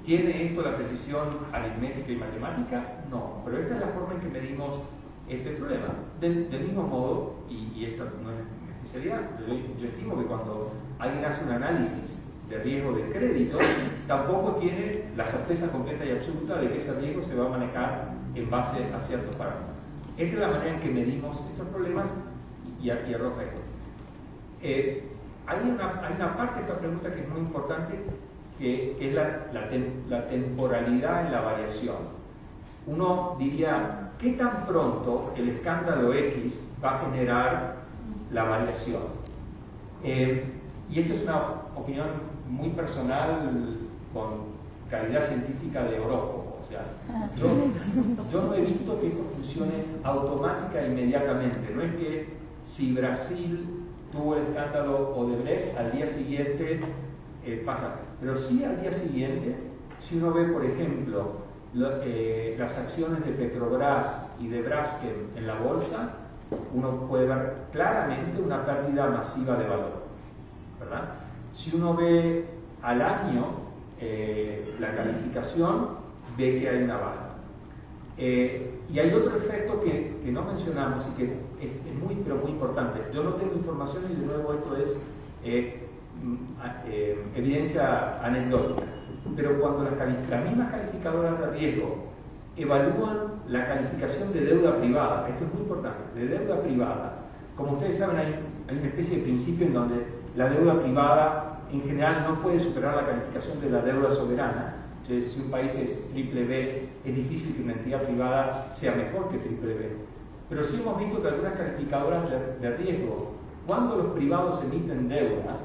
Speaker 3: ¿tiene esto la precisión aritmética y matemática? No, pero esta es la forma en que medimos este problema. Del mismo modo, y esta no es mi especialidad, yo estimo que cuando alguien hace un análisis de riesgo de crédito, tampoco tiene la certeza completa y absoluta de que ese riesgo se va a manejar en base a ciertos parámetros. Esta es la manera en que medimos estos problemas y arroja esto. Hay una parte de esta pregunta que es muy importante, que es la temporalidad en la variación. Uno diría, ¿qué tan pronto el escándalo X va a generar la variación? Y esto es una opinión muy personal con calidad científica de horóscopo. O sea, yo no he visto que esto funcione automática e inmediatamente. No es que si Brasil tuvo el escándalo Odebrecht, al día siguiente pasa. Pero sí al día siguiente, si uno ve, por ejemplo, las acciones de Petrobras y de Braskem en la bolsa, uno puede ver claramente una pérdida masiva de valor, ¿verdad? Si uno ve al año la calificación, ve que hay una baja. Y hay otro efecto que no mencionamos y que es muy, pero muy importante. Yo no tengo información y de nuevo esto es evidencia anecdótica. Pero cuando las mismas calificadoras de riesgo evalúan la calificación de deuda privada, esto es muy importante, de deuda privada, como ustedes saben hay una especie de principio en donde la deuda privada en general no puede superar la calificación de la deuda soberana. Entonces, si un país es triple B, es difícil que una entidad privada sea mejor que triple B. Pero sí hemos visto que algunas calificadoras de riesgo, cuando los privados emiten deuda,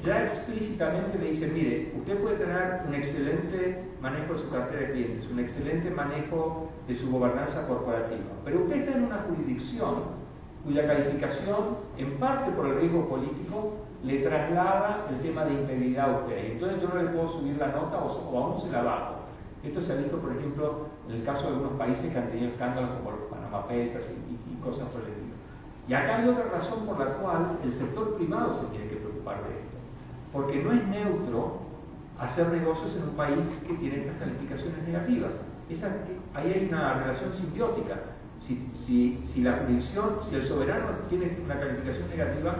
Speaker 3: ya explícitamente le dicen, mire, usted puede tener un excelente manejo de su cartera de clientes, un excelente manejo de su gobernanza corporativa, pero usted está en una jurisdicción cuya calificación, en parte por el riesgo político, le traslada el tema de integridad a usted. Entonces yo no le puedo subir la nota o aún se la bajo. Esto se ha visto, por ejemplo, en el caso de algunos países que han tenido escándalos como los Panama Papers y cosas por el estilo. Y acá hay otra razón por la cual el sector privado se tiene que preocupar de esto. Porque no es neutro hacer negocios en un país que tiene estas calificaciones negativas. Ahí hay una relación simbiótica. Si la jurisdicción, si el soberano tiene una calificación negativa,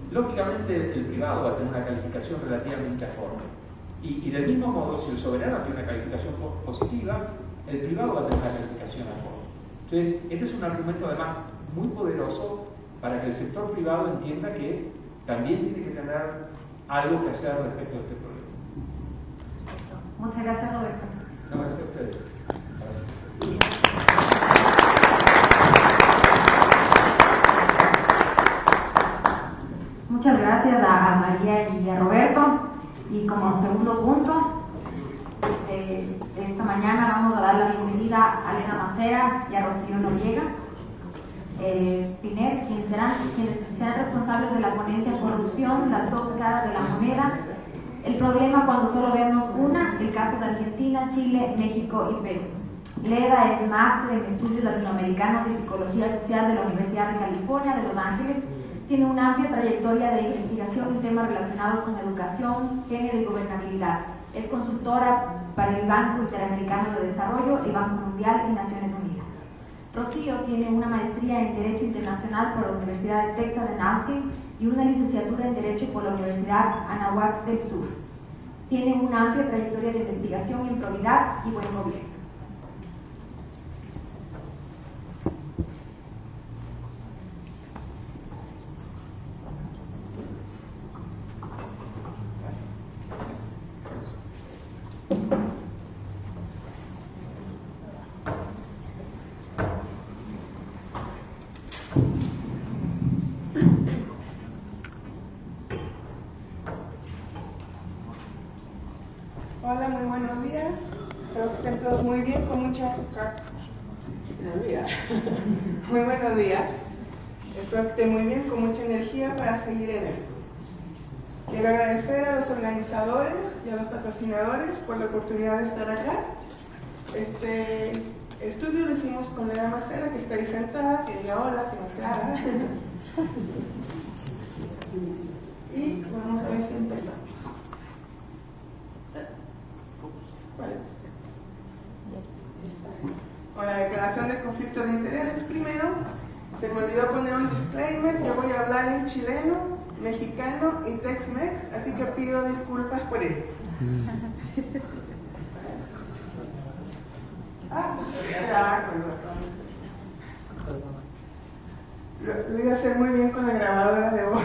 Speaker 3: lógicamente el privado va a tener una calificación relativamente acorde. Y del mismo modo, si el soberano tiene una calificación positiva, el privado va a tener una calificación acorde. Entonces, este es un argumento además muy poderoso para que el sector privado entienda que también tiene que tener algo que hacer respecto a este problema.
Speaker 6: Muchas gracias, Roberto.
Speaker 3: No, gracias a ustedes.
Speaker 1: Muchas gracias a María y a Roberto. Y como segundo punto, esta mañana vamos a dar la bienvenida a Elena Macera y a Rocío Noriega Piner, quienes serán responsables de la ponencia Corrupción, las dos caras de la moneda, el problema cuando solo vemos una, el caso de Argentina, Chile, México y Perú. Leda es máster en estudios latinoamericanos y psicología social de la Universidad de California de Los Ángeles. Tiene una amplia trayectoria de investigación en temas relacionados con educación, género y gobernabilidad. Es consultora para el Banco Interamericano de Desarrollo, el Banco Mundial y Naciones Unidas. Rocío tiene una maestría en Derecho Internacional por la Universidad de Texas en Austin y una licenciatura en Derecho por la Universidad Anáhuac del Sur. Tiene una amplia trayectoria de investigación en probidad y buen gobierno.
Speaker 7: Hola, muy buenos días. Espero que estén todos muy bien, con mucha... Muy buenos días. Espero que estén muy bien, con mucha energía para seguir en esto. Quiero agradecer a los organizadores y a los patrocinadores por la oportunidad de estar acá. Este estudio lo hicimos con Elena Macera, que está ahí sentada, que diga hola, que no se haga. Y vamos a ver si empezamos. ¿Cuál es? Con la declaración de conflicto de intereses primero. Se me olvidó poner un disclaimer. Yo voy a hablar en chileno, mexicano y Tex-Mex, así que pido disculpas por ello. Ya, con razón. Lo iba a hacer muy bien con la grabadora de voz.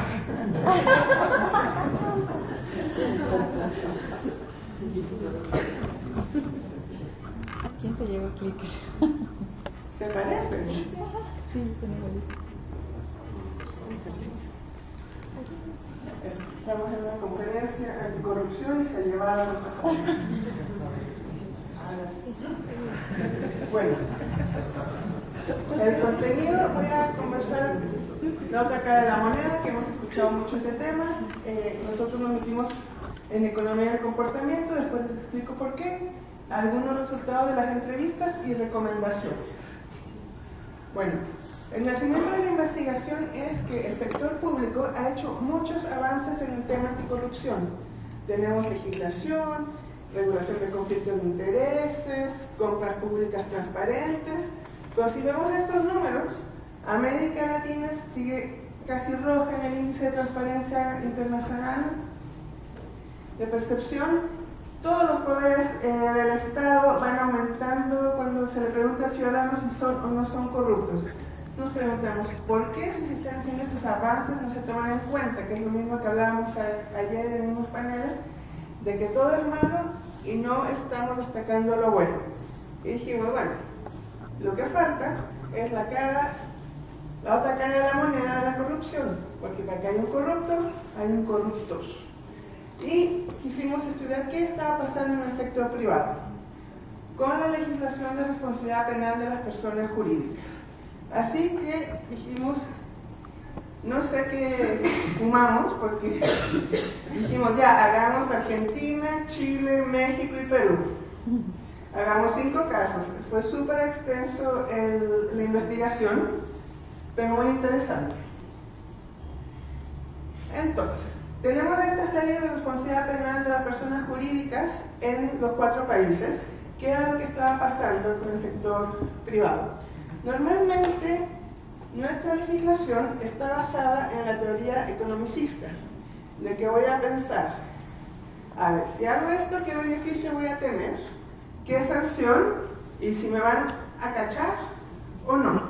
Speaker 5: ¿A quién se llevó el clicker?
Speaker 7: ¿Se parece?
Speaker 5: Sí, tenemos.
Speaker 7: Estamos en una conferencia anticorrupción y se llevaron a pasar. Bueno, el contenido, voy a conversar la otra cara de la moneda, que hemos escuchado mucho ese tema. Nosotros nos metimos en economía del comportamiento, después les explico por qué, algunos resultados de las entrevistas y recomendaciones. Bueno, el nacimiento de la investigación es que el sector público ha hecho muchos avances en el tema anticorrupción. Tenemos legislación, regulación de conflictos de intereses, compras públicas transparentes. Pero si vemos estos números, América Latina sigue casi roja en el índice de transparencia internacional de percepción. Todos los poderes del Estado van aumentando cuando se le pregunta al ciudadano si son o no son corruptos. Nos preguntamos, ¿por qué si se están haciendo estos avances no se toman en cuenta? Que es lo mismo que hablábamos ayer en unos paneles, de que todo es malo y no estamos destacando lo bueno. Y dijimos, bueno, lo que falta es la otra cara de la moneda de la corrupción, porque para que haya un corrupto, hay un corruptos. Y quisimos estudiar qué estaba pasando en el sector privado con la legislación de responsabilidad penal de las personas jurídicas. Así que dijimos, no sé qué fumamos, porque dijimos ya, hagamos Argentina, Chile, México y Perú. Hagamos 5 casos. Fue súper extenso la investigación, pero muy interesante. Entonces, tenemos estas leyes de responsabilidad penal de las personas jurídicas en los 4 países, que era lo que estaba pasando con el sector privado. Normalmente, nuestra legislación está basada en la teoría economicista, de que voy a pensar, a ver, si hago esto, ¿qué beneficio voy a tener? ¿Qué sanción? ¿Y si me van a cachar o no?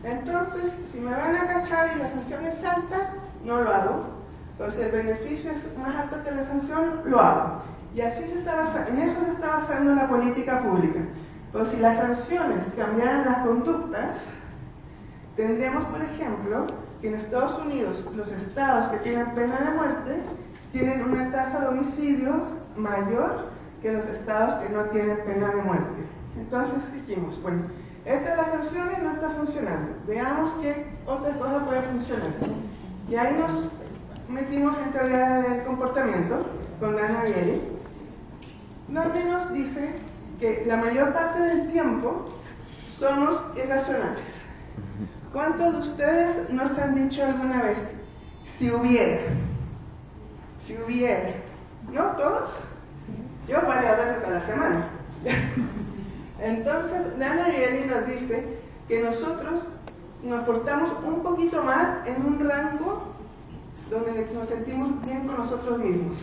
Speaker 7: Entonces, si me van a cachar y la sanción es alta, no lo hago. Entonces, el beneficio es más alto que la sanción, lo hago. Y así en eso se está basando la política pública. Entonces, si las sanciones cambiaran las conductas, tendríamos, por ejemplo, que en Estados Unidos, los estados que tienen pena de muerte tienen una tasa de homicidios mayor que los estados que no tienen pena de muerte. Entonces dijimos, bueno, esta de las sanciones no está funcionando, veamos qué otra cosa puede funcionar. Y ahí nos metimos en teoría del comportamiento con Dana Vieri, donde nos dice que la mayor parte del tiempo somos irracionales. ¿Cuántos de ustedes nos han dicho alguna vez, si hubiera? Si hubiera. ¿No todos? Yo varias veces a la semana. Entonces, Dana Vieri nos dice que nosotros nos portamos un poquito mal en un rango donde nos sentimos bien con nosotros mismos.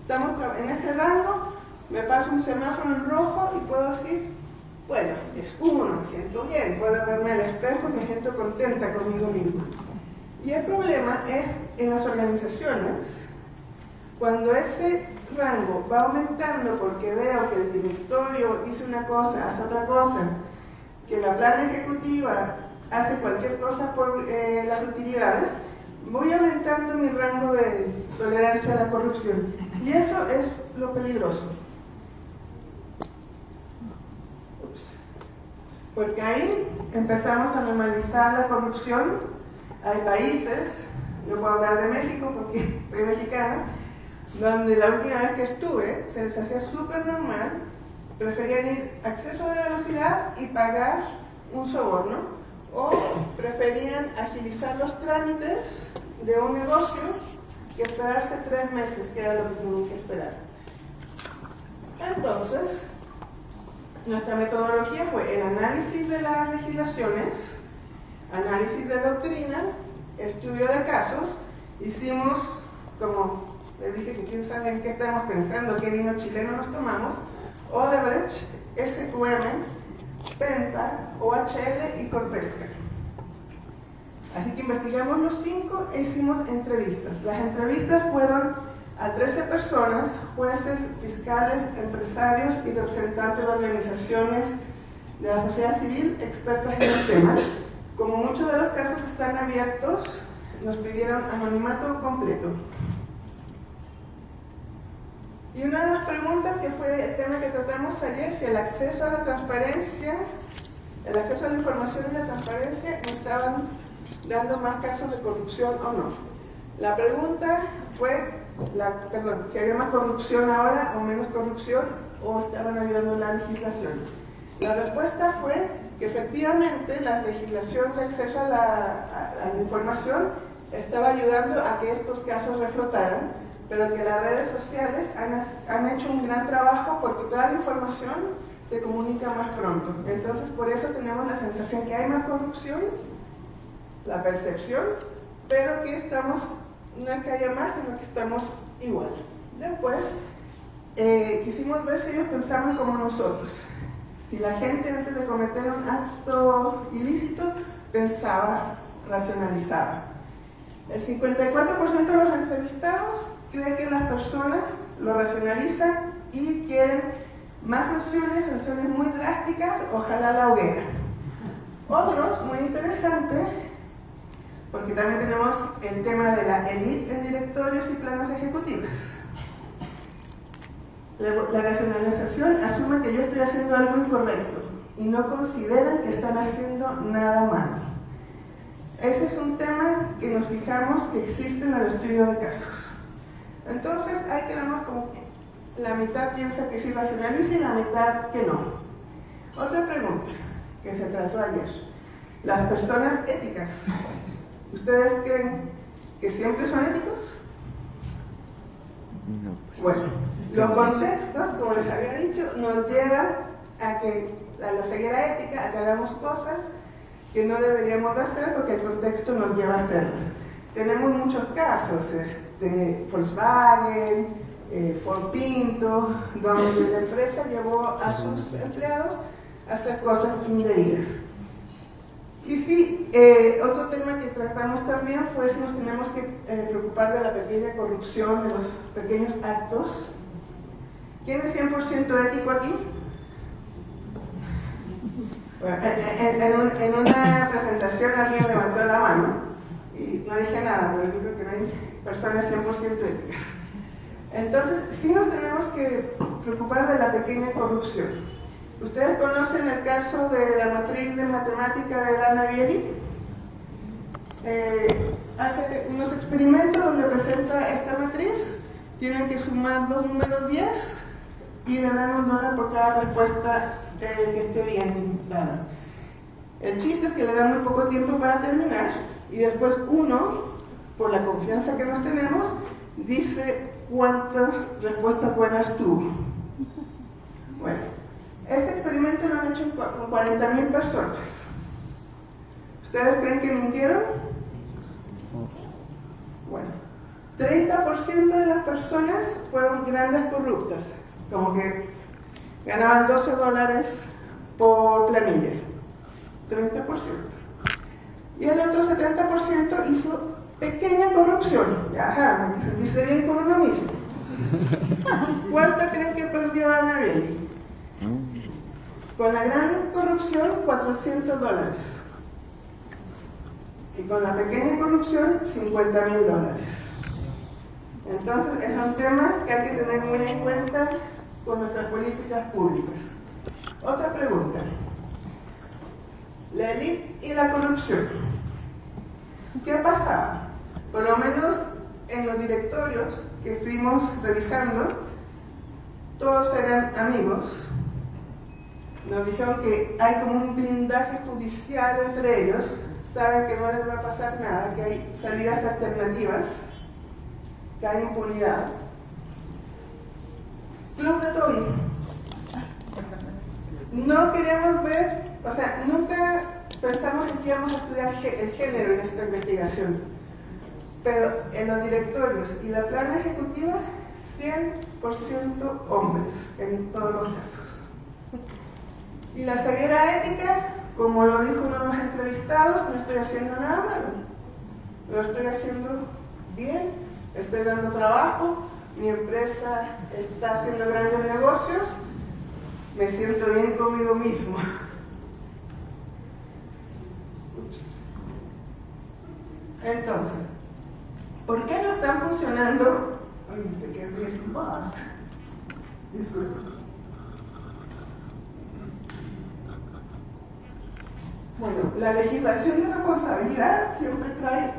Speaker 7: Estamos en ese rango, me paso un semáforo en rojo y puedo decir, bueno, es 1, me siento bien, puedo verme al espejo y me siento contenta conmigo misma. Y el problema es en las organizaciones, cuando ese rango va aumentando porque veo que el directorio dice una cosa, hace otra cosa, que la plana ejecutiva hace cualquier cosa por las utilidades, voy aumentando mi rango de tolerancia a la corrupción. Y eso es lo peligroso. Porque ahí empezamos a normalizar la corrupción. Hay países, yo puedo hablar de México porque soy mexicana, donde la última vez que estuve se les hacía súper normal, preferían ir a exceso de velocidad y pagar un soborno, o preferían agilizar los trámites de un negocio que esperarse 3 meses, que era lo que tenían que esperar. Entonces, nuestra metodología fue el análisis de las legislaciones, análisis de doctrina, estudio de casos. Hicimos, como les dije, que quién sabe en qué estamos pensando, qué vino chileno nos tomamos: Odebrecht, SQM, Penta, OHL y Corpesca. Así que investigamos los 5 e hicimos entrevistas. Las entrevistas fueron a 13 personas, jueces, fiscales, empresarios y representantes de organizaciones de la sociedad civil expertas en el tema. Como muchos de los casos están abiertos, nos pidieron anonimato completo. Y una de las preguntas, que fue el tema que tratamos ayer, si el acceso a la transparencia, el acceso a la información y la transparencia nos estaban dando más casos de corrupción o no. La pregunta fue, que había más corrupción ahora o menos corrupción, o estaban ayudando la legislación. La respuesta fue que efectivamente la legislación de acceso a la información estaba ayudando a que estos casos reflotaran, pero que las redes sociales han hecho un gran trabajo porque toda la información se comunica más pronto. Entonces, por eso tenemos la sensación que hay más corrupción, la percepción, pero que estamos, no es que haya más, sino que estamos igual. Después, quisimos ver si ellos pensaban como nosotros. Si la gente, antes de cometer un acto ilícito, pensaba, racionalizaba. El 54% de los entrevistados cree que las personas lo racionalizan y quieren más sanciones muy drásticas, ojalá la hoguera. Otros, muy interesante, porque también tenemos el tema de la élite en directorios y planos ejecutivos. La racionalización asume que yo estoy haciendo algo incorrecto y no consideran que están haciendo nada malo. Ese es un tema que nos fijamos que existe en el estudio de casos. Entonces, ahí tenemos como la mitad piensa que sí racionaliza y la mitad que no. Otra pregunta que se trató ayer: las personas éticas, ¿ustedes creen que siempre son éticos?
Speaker 8: No, pues.
Speaker 7: Bueno, los contextos, como les había dicho, nos llevan a la ceguera ética, a que hagamos cosas que no deberíamos de hacer porque el contexto nos lleva a hacerlas. Tenemos muchos casos, Volkswagen, Ford Pinto, donde la empresa llevó a sus empleados a hacer cosas indebidas. Y sí, otro tema que tratamos también fue si nos tenemos que preocupar de la pequeña corrupción, de los pequeños actos. ¿Quién es 100% ético aquí? Bueno, en una presentación alguien levantó la mano y no dije nada, pero yo creo que no hay personas 100% éticas. Entonces, sí nos tenemos que preocupar de la pequeña corrupción. ¿Ustedes conocen el caso de la matriz de matemática de Dan Ariely? Hace unos experimentos donde presenta esta matriz, tienen que sumar 2 números 10 y le dan $1 por cada respuesta que esté bien dada. El chiste es que le dan muy poco tiempo para terminar y después uno, por la confianza que nos tenemos, dice cuántas respuestas buenas tuvo. Bueno, este experimento lo han hecho con 40.000 personas. ¿Ustedes creen que mintieron? Bueno, 30% de las personas fueron grandes corruptas, como que ganaban $12 por planilla, 30%. Y el otro 70% hizo pequeña corrupción, ajá, hay que sentirse bien con uno mismo. ¿Cuánto creen que perdió Dan Ariely? Con la gran corrupción, $400. Y con la pequeña corrupción, $50.000. Entonces, es un tema que hay que tener muy en cuenta con nuestras políticas públicas. Otra pregunta: la élite y la corrupción. ¿Qué pasaba? Por lo menos en los directorios que estuvimos revisando, todos eran amigos, nos dijeron que hay como un blindaje judicial entre ellos, saben que no les va a pasar nada, que hay salidas alternativas, que hay impunidad. Club de Toby. No queríamos ver, o sea, nunca pensamos en que íbamos a estudiar el género en esta investigación, pero en los directorios y la plana ejecutiva, 100% hombres en todos los casos. Y la ceguera ética, como lo dijo uno de los entrevistados, no estoy haciendo nada malo, lo estoy haciendo bien, estoy dando trabajo, mi empresa está haciendo grandes negocios, me siento bien conmigo mismo. Ups. Entonces, ¿por qué no están funcionando? Ay, se quedó bien sin voz. Disculpen. Bueno, la legislación de responsabilidad siempre trae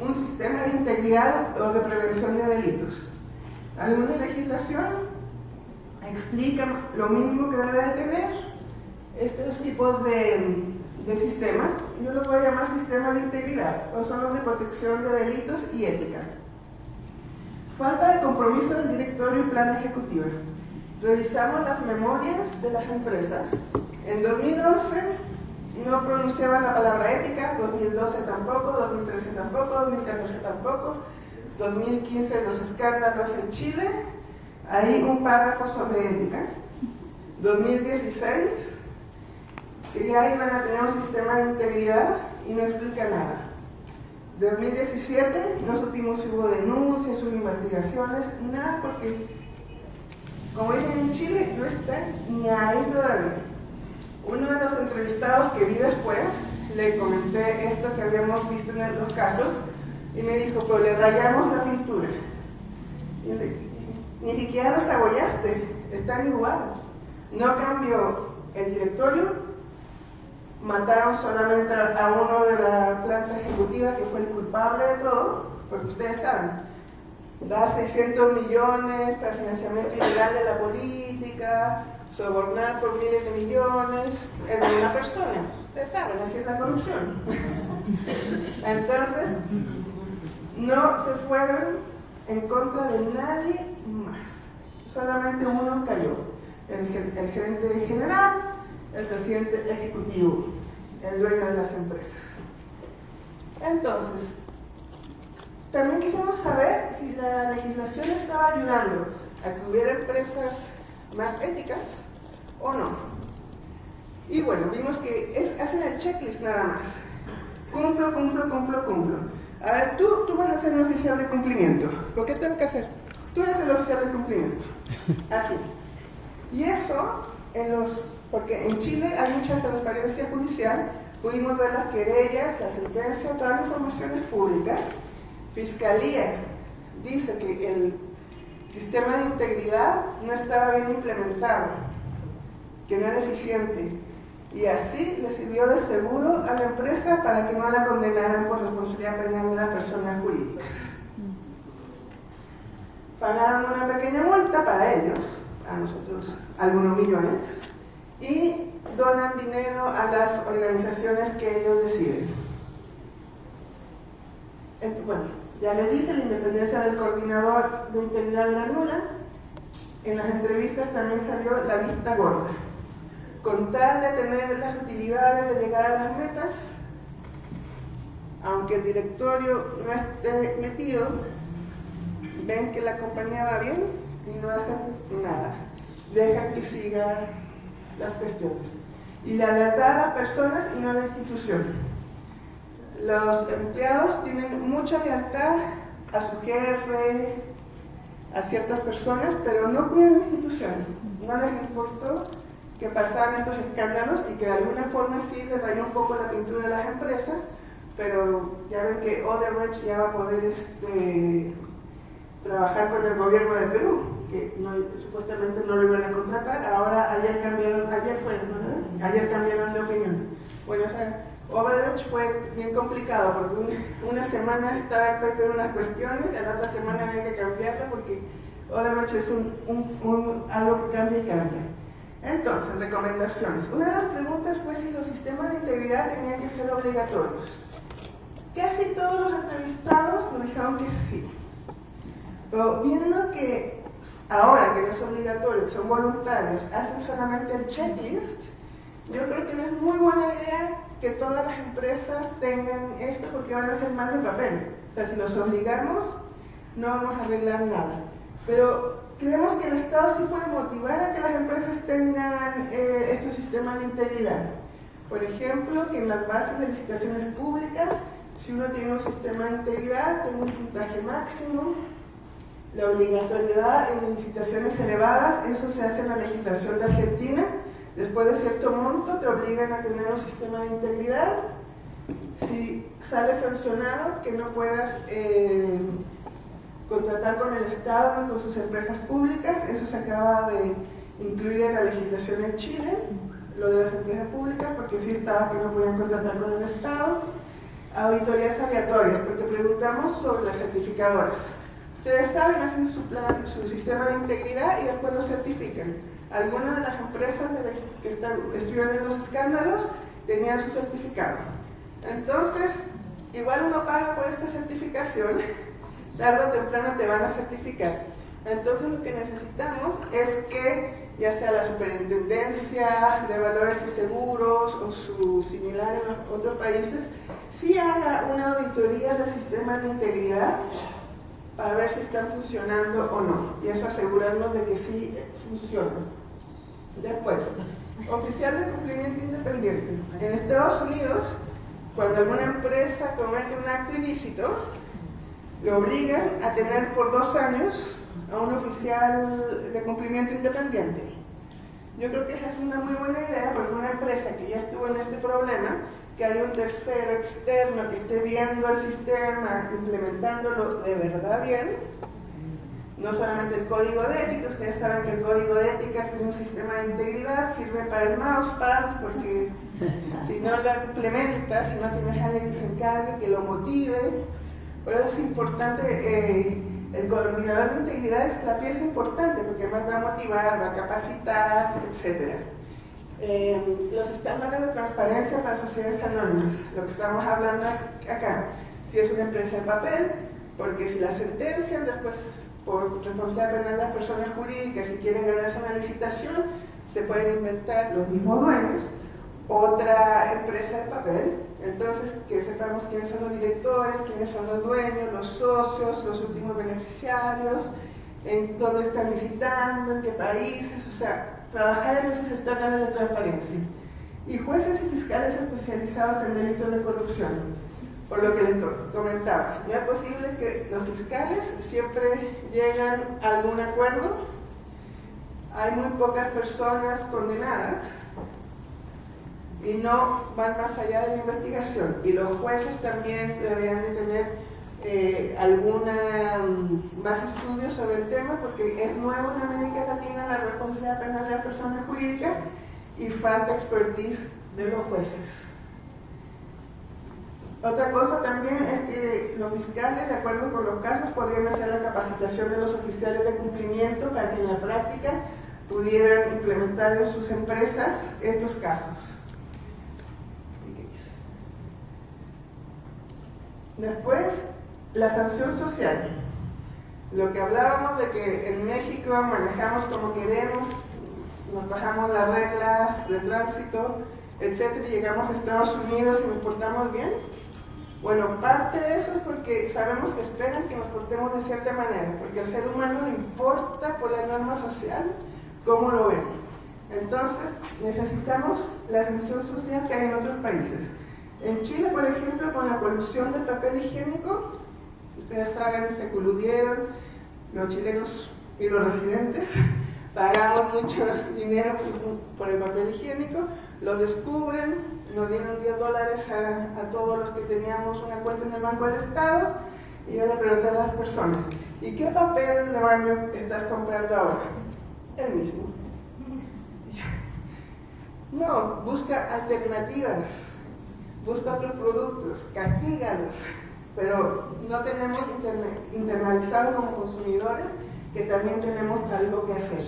Speaker 7: un sistema de integridad o de prevención de delitos. Alguna legislación explica lo mínimo que debe de tener estos tipos de sistemas. Yo los voy a llamar sistemas de integridad, o son los de protección de delitos y ética. Falta de compromiso del directorio y plan ejecutivo. Revisamos las memorias de las empresas. En 2011 no pronunciaban la palabra ética, 2012 tampoco, 2013 tampoco, 2014 tampoco, 2015 los escándalos en Chile, hay un párrafo sobre ética. 2016, que ya iban a tener un sistema de integridad y no explica nada. 2017, no supimos si hubo denuncias, hubo investigaciones, nada, porque, como dije, en Chile no están ni ahí todavía. Uno de los entrevistados que vi después, le comenté esto que habíamos visto en los casos, y me dijo, pero le rayamos la pintura. Ni siquiera los abollaste, están igual. No cambió el directorio, mataron solamente a uno de la planta ejecutiva que fue el culpable de todo, porque ustedes saben, dar 600 millones para financiamiento ilegal de la política, sobornar por miles de millones, es de una persona. Ustedes saben, así es la corrupción. Entonces, no se fueron en contra de nadie más. Solamente uno cayó. El gerente general, el presidente ejecutivo, el dueño de las empresas. Entonces, también quisimos saber si la legislación estaba ayudando a que hubiera empresas más éticas o no. Y bueno, vimos que hacen el checklist nada más. Cumplo. A ver, tú vas a ser un oficial de cumplimiento. ¿Por qué tengo que hacer? Tú eres el oficial de cumplimiento. Así. Y eso, porque en Chile hay mucha transparencia judicial, pudimos ver las querellas, las sentencias, toda la información es pública. Fiscalía dice que el sistema de integridad no estaba bien implementado, que no era eficiente, y así le sirvió de seguro a la empresa para que no la condenaran por responsabilidad penal de las personas jurídicas. Pagaron una pequeña multa para ellos, a nosotros algunos millones, y donan dinero a las organizaciones que ellos deciden. Bueno, ya les dije, la independencia del coordinador de integridad era nula. En las entrevistas también salió la vista gorda. Con tal de tener las utilidades de llegar a las metas, aunque el directorio no esté metido, ven que la compañía va bien y no hacen nada. Dejan que sigan las cuestiones. Y la lealtad a las personas y no a la institución. Los empleados tienen mucha lealtad a su jefe, a ciertas personas, pero no cuidan la institución. No les importó que pasaran estos escándalos y que de alguna forma sí les rayó un poco la pintura a las empresas, pero ya ven que Odebrecht ya va a poder trabajar con el gobierno de Perú, que supuestamente no lo iban a contratar. Ahora ayer cambiaron de opinión. Bueno, o sea, Odebrecht fue bien complicado porque una semana estaba en Perú unas cuestiones y a la otra semana había que cambiarla porque Odebrecht es algo que cambia y cambia. Entonces, recomendaciones. Una de las preguntas fue si los sistemas de integridad tenían que ser obligatorios. Casi todos los entrevistados nos dijeron que sí. Pero viendo que ahora que no es obligatorio, que son voluntarios, hacen solamente el checklist, yo creo que no es muy buena idea que todas las empresas tengan esto porque van a ser más de papel. O sea, si los obligamos, no vamos a arreglar nada. Pero creemos que el Estado sí puede motivar a que las empresas tengan estos sistemas de integridad. Por ejemplo, que en las bases de licitaciones públicas, si uno tiene un sistema de integridad, tenga un puntaje máximo. La obligatoriedad en licitaciones elevadas, eso se hace en la legislación de Argentina. Después de cierto monto te obligan a tener un sistema de integridad. Si sales sancionado, que no puedas contratar con el Estado ni con sus empresas públicas. Eso se acaba de incluir en la legislación en Chile, lo de las empresas públicas, porque sí estaba que no podían contratar con el Estado. Auditorías aleatorias, porque preguntamos sobre las certificadoras. Ustedes saben, hacen su plan, su sistema de integridad y después lo certifican. Algunas de las empresas que estuvieron en los escándalos tenían su certificado. Entonces, igual uno paga por esta certificación, tarde o temprano te van a certificar. Entonces lo que necesitamos es que ya sea la Superintendencia de Valores y Seguros o su similar en los otros países, sí haga una auditoría del sistema de integridad para ver si están funcionando o no, y eso asegurarnos de que sí funciona. Después, oficial de cumplimiento independiente. En Estados Unidos, cuando alguna empresa comete un acto ilícito, lo obligan a tener por 2 años a un oficial de cumplimiento independiente. Yo creo que esa es una muy buena idea, porque una empresa que ya estuvo en este problema, que haya un tercero externo que esté viendo el sistema, implementándolo de verdad bien, no solamente el código de ética. Ustedes saben que el código de ética es un sistema de integridad, sirve para el mousepad, porque si no lo implementas, si no tienes a alguien que se encargue, que lo motive, por eso es importante, el coordinador de integridad es la pieza importante, porque además va a motivar, va a capacitar, etc. Los estándares de transparencia para sociedades anónimas, lo que estamos hablando acá, si es una empresa de papel, porque si la sentencian después por responsabilidad penal de las personas jurídicas, si quieren ganarse una licitación, se pueden inventar los mismos dueños, otra empresa de papel. Entonces, que sepamos quiénes son los directores, quiénes son los dueños, los socios, los últimos beneficiarios, en dónde están licitando, en qué países, o sea, trabajar en esos estándares de transparencia. Y jueces y fiscales especializados en delitos de corrupción. Por lo que les comentaba, no es posible que los fiscales siempre llegan a algún acuerdo. Hay muy pocas personas condenadas y no van más allá de la investigación. Y los jueces también deberían de tener más estudios sobre el tema, porque es nuevo en América Latina la responsabilidad penal de las personas jurídicas y falta expertise de los jueces. Otra cosa también es que los fiscales, de acuerdo con los casos, podrían hacer la capacitación de los oficiales de cumplimiento para que en la práctica pudieran implementar en sus empresas estos casos. Después, la sanción social. Lo que hablábamos de que en México manejamos como queremos, nos bajamos las reglas de tránsito, etc., y llegamos a Estados Unidos y nos portamos bien. Bueno, parte de eso es porque sabemos que esperan que nos portemos de cierta manera, porque al ser humano le importa por la norma social cómo lo ven. Entonces, necesitamos la sanción social que hay en otros países. En Chile, por ejemplo, con la polución del papel higiénico, ustedes saben, se coludieron los chilenos y los residentes, pagamos mucho dinero por el papel higiénico, lo descubren, nos dieron $10 a todos los que teníamos una cuenta en el Banco del Estado, y yo le pregunté a las personas, ¿y qué papel de baño estás comprando ahora? El mismo. No, busca alternativas, busca otros productos, castígalos, pero no tenemos internalizado como consumidores que también tenemos algo que hacer.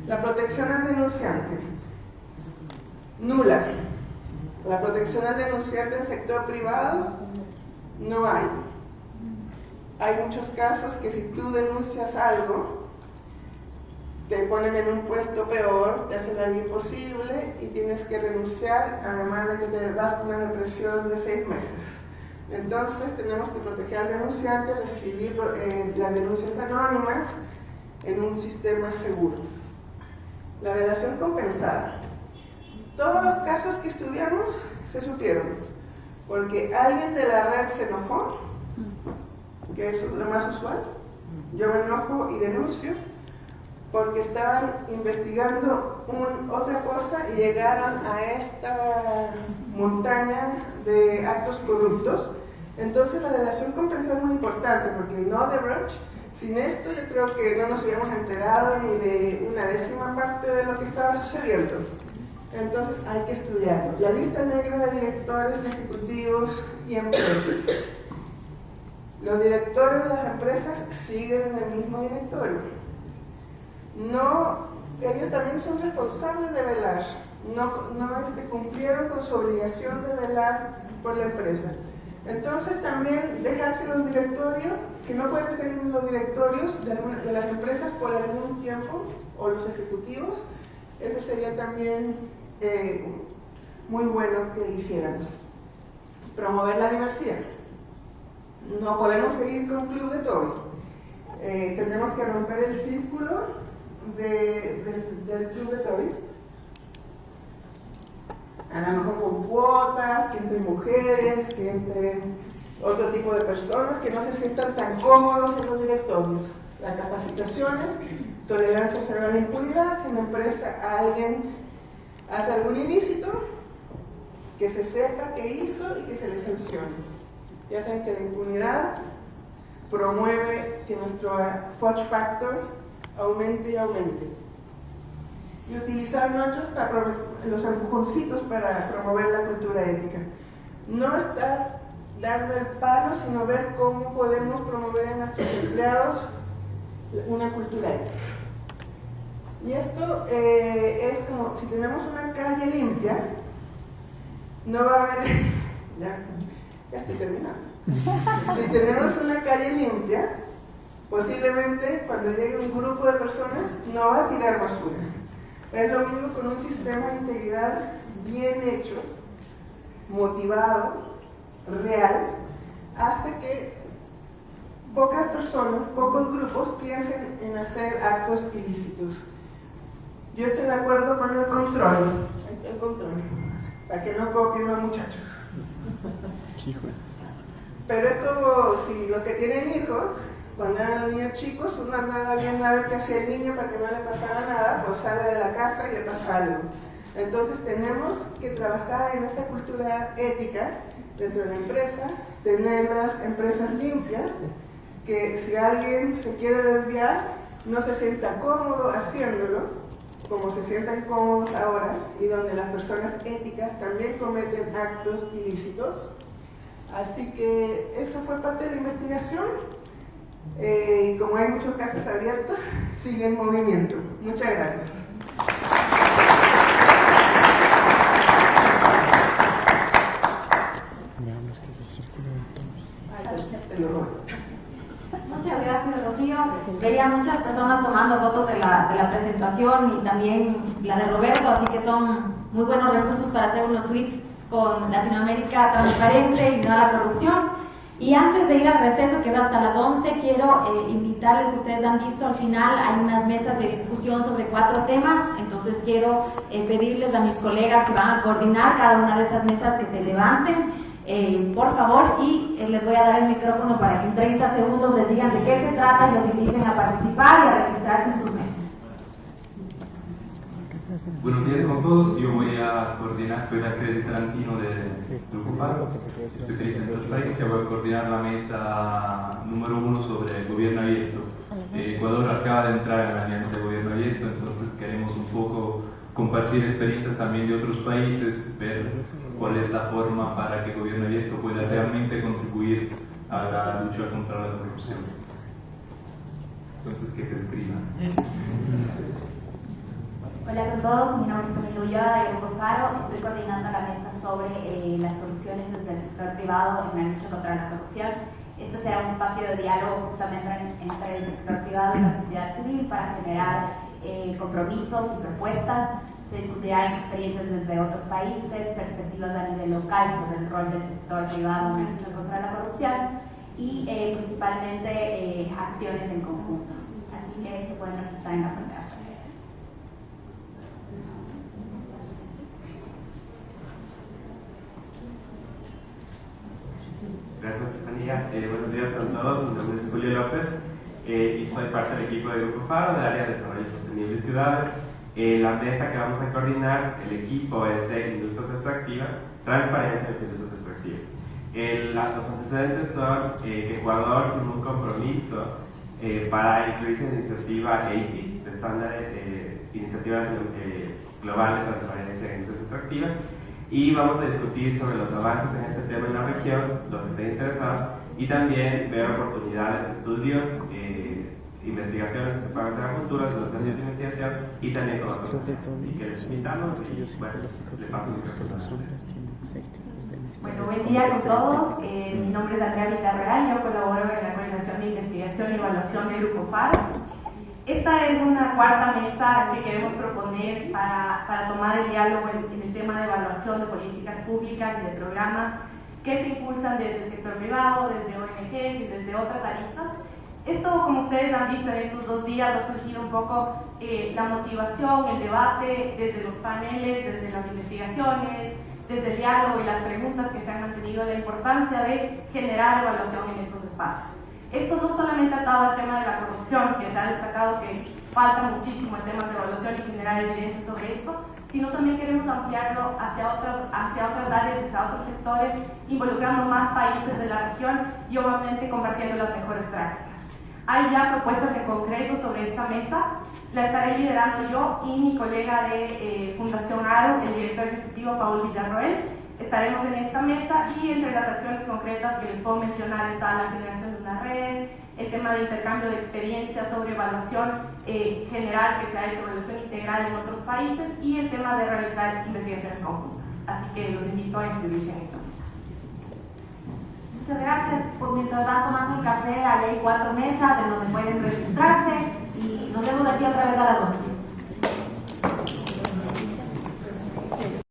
Speaker 7: La protección al denunciante. Nula. La protección al denunciante en sector privado no hay. Hay muchos casos que si tú denuncias algo, te ponen en un puesto peor, te hacen la vida imposible y tienes que renunciar, además de que te vas con una depresión de 6 meses. Entonces tenemos que proteger al denunciante, recibir las denuncias anónimas en un sistema seguro. La relación compensada. Todos los casos que estudiamos se supieron, porque alguien de la red se enojó, que es lo más usual. Yo me enojo y denuncio, porque estaban investigando otra cosa y llegaron a esta montaña de actos corruptos. Entonces la delación compensada es muy importante, porque no de Odebrecht, sin esto yo creo que no nos hubiéramos enterado ni de una décima parte de lo que estaba sucediendo. Entonces hay que estudiarlo. La lista negra de directores ejecutivos y empresas. Los directores de las empresas siguen en el mismo directorio. No, ellos también son responsables de velar, no cumplieron con su obligación de velar por la empresa. Entonces también dejar que los directorios, que no pueden ser en los directorios de las empresas por algún tiempo, o los ejecutivos, eso sería también muy bueno que hiciéramos. Promover la diversidad. No podemos seguir con club de todo. Tenemos que romper el círculo del club de Toby, a lo mejor con cuotas, que entren mujeres, que entren otro tipo de personas que no se sientan tan cómodos en los directorios. Las capacitaciones, tolerancia cero a la impunidad. Si en la empresa alguien hace algún ilícito, que se sepa qué hizo y que se le sancione. Ya saben que la impunidad promueve que nuestro Fudge Factor aumente y aumente. Y utilizar los empujoncitos para promover la cultura ética. No estar dando el palo, sino ver cómo podemos promover en nuestros empleados una cultura ética. Y esto es como si tenemos una calle limpia, no va a haber... ya estoy terminando. Si tenemos una calle limpia, posiblemente cuando llegue un grupo de personas no va a tirar basura. Es lo mismo con un sistema de integridad bien hecho, motivado, real, hace que pocas personas, pocos grupos piensen en hacer actos ilícitos. Yo estoy de acuerdo con el control, para que no copien los muchachos. Pero es como si los que tienen hijos, cuando eran los niños chicos, uno andaba viendo a ver qué hacía el niño para que no le pasara nada, pues sale de la casa y le pasa algo. Entonces tenemos que trabajar en esa cultura ética dentro de la empresa, tener las empresas limpias, que si alguien se quiere desviar, no se sienta cómodo haciéndolo, como se sientan cómodos ahora, y donde las personas éticas también cometen actos ilícitos. Así que eso fue parte de la investigación. Y como hay muchos casos abiertos, sigue en movimiento. Muchas gracias.
Speaker 5: Veamos qué es el círculo de Toby.
Speaker 1: Muchas gracias, Rocío. Veía muchas personas tomando fotos de la presentación y también la de Roberto, así que son muy buenos recursos para hacer unos tweets con Latinoamérica transparente y no a la corrupción. Y antes de ir al receso, que es hasta las 11, quiero invitarles, ustedes han visto al final, hay unas mesas de discusión sobre 4 temas, entonces quiero pedirles a mis colegas que van a coordinar cada una de esas mesas que se levanten, por favor, y les voy a dar el micrófono para que en 30 segundos les digan de qué se trata y los inviten a participar y a registrarse en sus mesas.
Speaker 8: Buenos días con todos, yo voy a coordinar, soy la Credit Tarantino de Grupo Faro, especialista en transparencia, voy a coordinar la mesa número 1 sobre gobierno abierto. Ecuador acaba de entrar en la alianza de gobierno abierto, entonces queremos un poco compartir experiencias también de otros países, ver cuál es la forma para que el gobierno abierto pueda realmente contribuir a la lucha contra la corrupción. Entonces, que se escriba.
Speaker 9: Hola con todos, mi nombre es Camila Ulloa de Grupo Faro. Estoy coordinando la mesa sobre las soluciones desde el sector privado en la lucha contra la corrupción. Este será un espacio de diálogo justamente entre el sector privado y la sociedad civil para generar compromisos y propuestas. Se discutirán experiencias desde otros países, perspectivas a nivel local sobre el rol del sector privado en la lucha contra la corrupción y principalmente acciones en conjunto. Así que se pueden registrar en la pantalla.
Speaker 10: Gracias, Estefanía. Buenos días con todos. Mi nombre es Julio López y soy parte del equipo de Grupo Faro del área de Desarrollo Sostenible y Ciudades. La mesa que vamos a coordinar, el equipo es de industrias extractivas, transparencia en las industrias extractivas. Los antecedentes son que Ecuador firmó un compromiso para incluirse en la iniciativa ATIC, de estándar Iniciativa Global de Transparencia en Industrias Extractivas, y vamos a discutir sobre los avances en este tema en la región, los que estén interesados, y también ver oportunidades de estudios, investigaciones que se puedan hacer a futuro, de los centros de investigación y también con otros temas. Así que les invitamos y bueno, le paso el micrófono.
Speaker 11: Bueno, buen día con todos. Mi nombre es Andrea Villarreal, yo colaboro en la Coordinación de Investigación y Evaluación del Grupo Faro. Esta es una cuarta mesa que queremos proponer para tomar el diálogo en el tema de evaluación de políticas públicas y de programas que se impulsan desde el sector privado, desde ONGs y desde otras aristas. Esto, como ustedes han visto en estos 2 días, ha surgido un poco la motivación, el debate desde los paneles, desde las investigaciones, desde el diálogo y las preguntas que se han mantenido, la importancia de generar evaluación en estos espacios. Esto no solamente atado al tema de la corrupción, que se ha destacado que falta muchísimo en temas de evaluación y generar evidencia sobre esto, sino también queremos ampliarlo hacia otras áreas, hacia otros sectores, involucrando más países de la región y obviamente compartiendo las mejores prácticas. Hay ya propuestas en concreto sobre esta mesa, la estaré liderando yo y mi colega de Fundación ARO, el director ejecutivo Paul Villarroel. Estaremos en esta mesa y entre las acciones concretas que les puedo mencionar está la generación de una red, el tema de intercambio de experiencias sobre evaluación general que se ha hecho, evaluación integral en otros países y el tema de realizar investigaciones conjuntas. Así que los invito a inscribirse en esta mesa.
Speaker 1: Muchas gracias. Por mientras van tomando el café, ahí hay 4 mesas de donde pueden registrarse y nos vemos aquí otra vez a las 11.